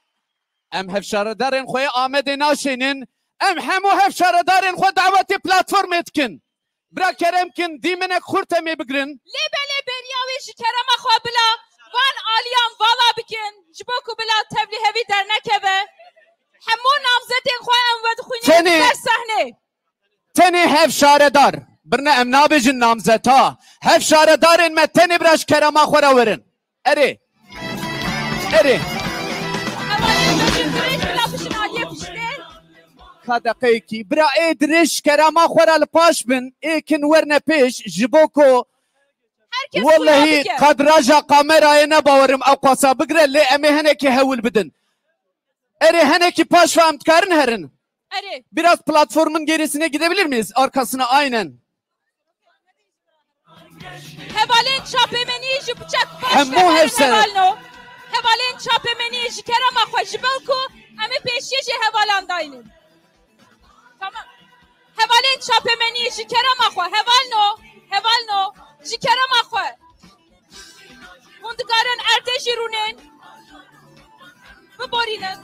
em hevşaredarên xwe Amedê naşênin, em hemû hevşaredarên xwe davetê platformê dikin. Bira keremkin dîmenek xurt em ê bigirin. Lêbelê beriya wê ji kerema xwe bila van aliyan vala bikin ji bo ku bila tevlî hevî dernekeve. Hemû namzetên xwe em vedixwînin ser sehnê. Tenê hevşaredar. Birine em nabêjin namzeta. Hevşaredarên me tenê bira ji kerema xwe re werin. Erê. Erê. Kadeqeyekî bira ê dirêj kerema xwe re li paş bin êkin werne pêş ji bo ku wallahî kadraja kamerayê nebawerim ew qasa bigire lê em ê henekî hewil bidin. Erê henekî paş ve em dikarin herin. Erê. Biraz platformun gerisine gidebilir miyiz? Arkasına aynen. Hevalên çapêmenî ji bıçak paş Hemû ve hevser. hevalno. Hevalên çapêmenî ji kerema xwe ji bil ku em ê pêşiye jê hevalan dayînin. Tamam. Hevalên çapêmenî ji kerema xwe hevalno. Hevalno ji kerema xwe. Hûn dikarin erdê jî rûnin. Biborînin.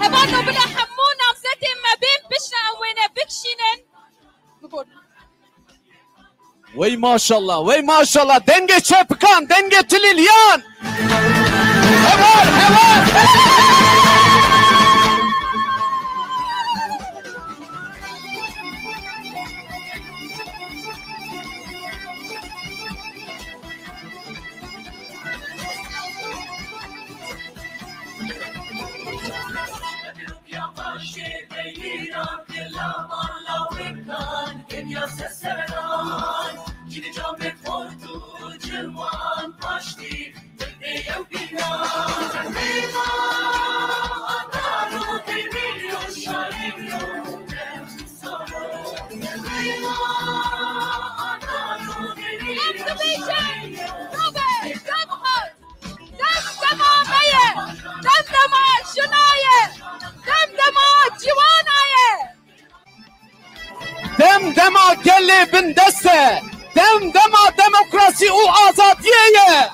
Hevalno bila hemû namzetên me bên bişne em wêne bikişînin. Biborînin. Vey maşallah, vey maşallah. Denge çepikan, denge tililyan. Heval, heval. Dem dema gelle bin deste. Dem dema demokrasi u azadiyeye.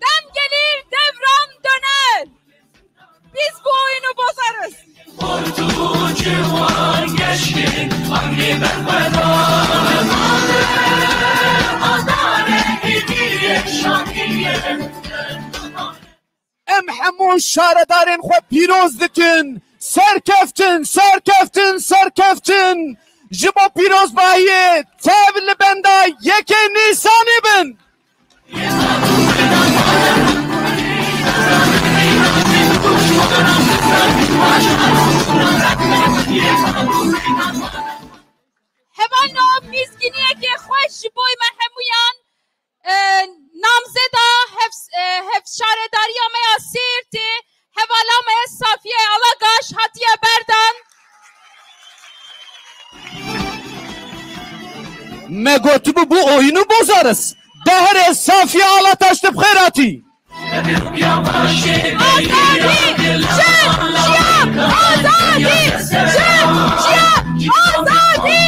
Dem gelir, devran döner. Biz bu oyunu bozarız. Em hemû şaredarên xwe pîroz dikin. Serkeftin, serkeftin, serkeftin. Ji bo pîrozbayiyê tev li benda yekê Nîsanê bin. Hevalno mizginiyekê xwe ji bo me hemûyan namzeda hevşaredariya me ya Sêrtê hevala me ya Safiye Alagaş hatiye berdan. Me gotibu bu oyunu bozarız. Dehere Safiye Alataş dib xêratî. Azadi! Cem! Cihan! Azadi! Cem! Cihan! Azadi!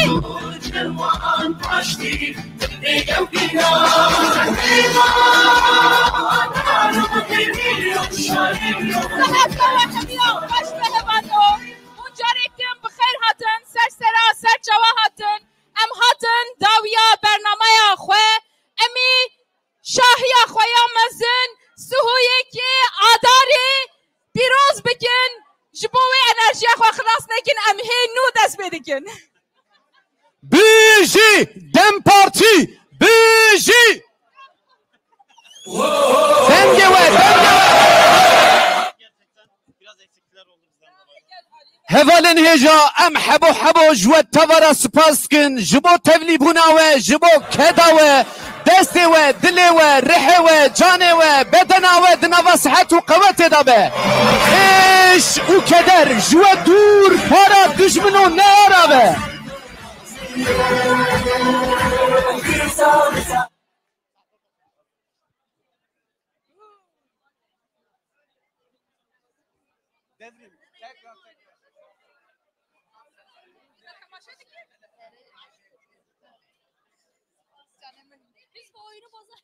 Muncarekim bixêr hatin, sersera, serçava hatin. Em hatin dawiya bernamaya xwe. Emî şahiya xwe ya mezin Suhuyekî adarê pîroz bikin. Ji bo wê enerjiya xwe xilas nekin em hê nû dest pê dikin. Bijî Dem Partî bijî. Denge ve denge. Hevalin heja em hebo jwe tevara spaskin jibo tevli buna ve jibo keda ve deste ve dile ve rehe ve cane ve bedena ve dinava sıhhat ve kuvvet da be. Eş u keder jwe dur para düşmano ne ara be. Biz bu oyunu bozar.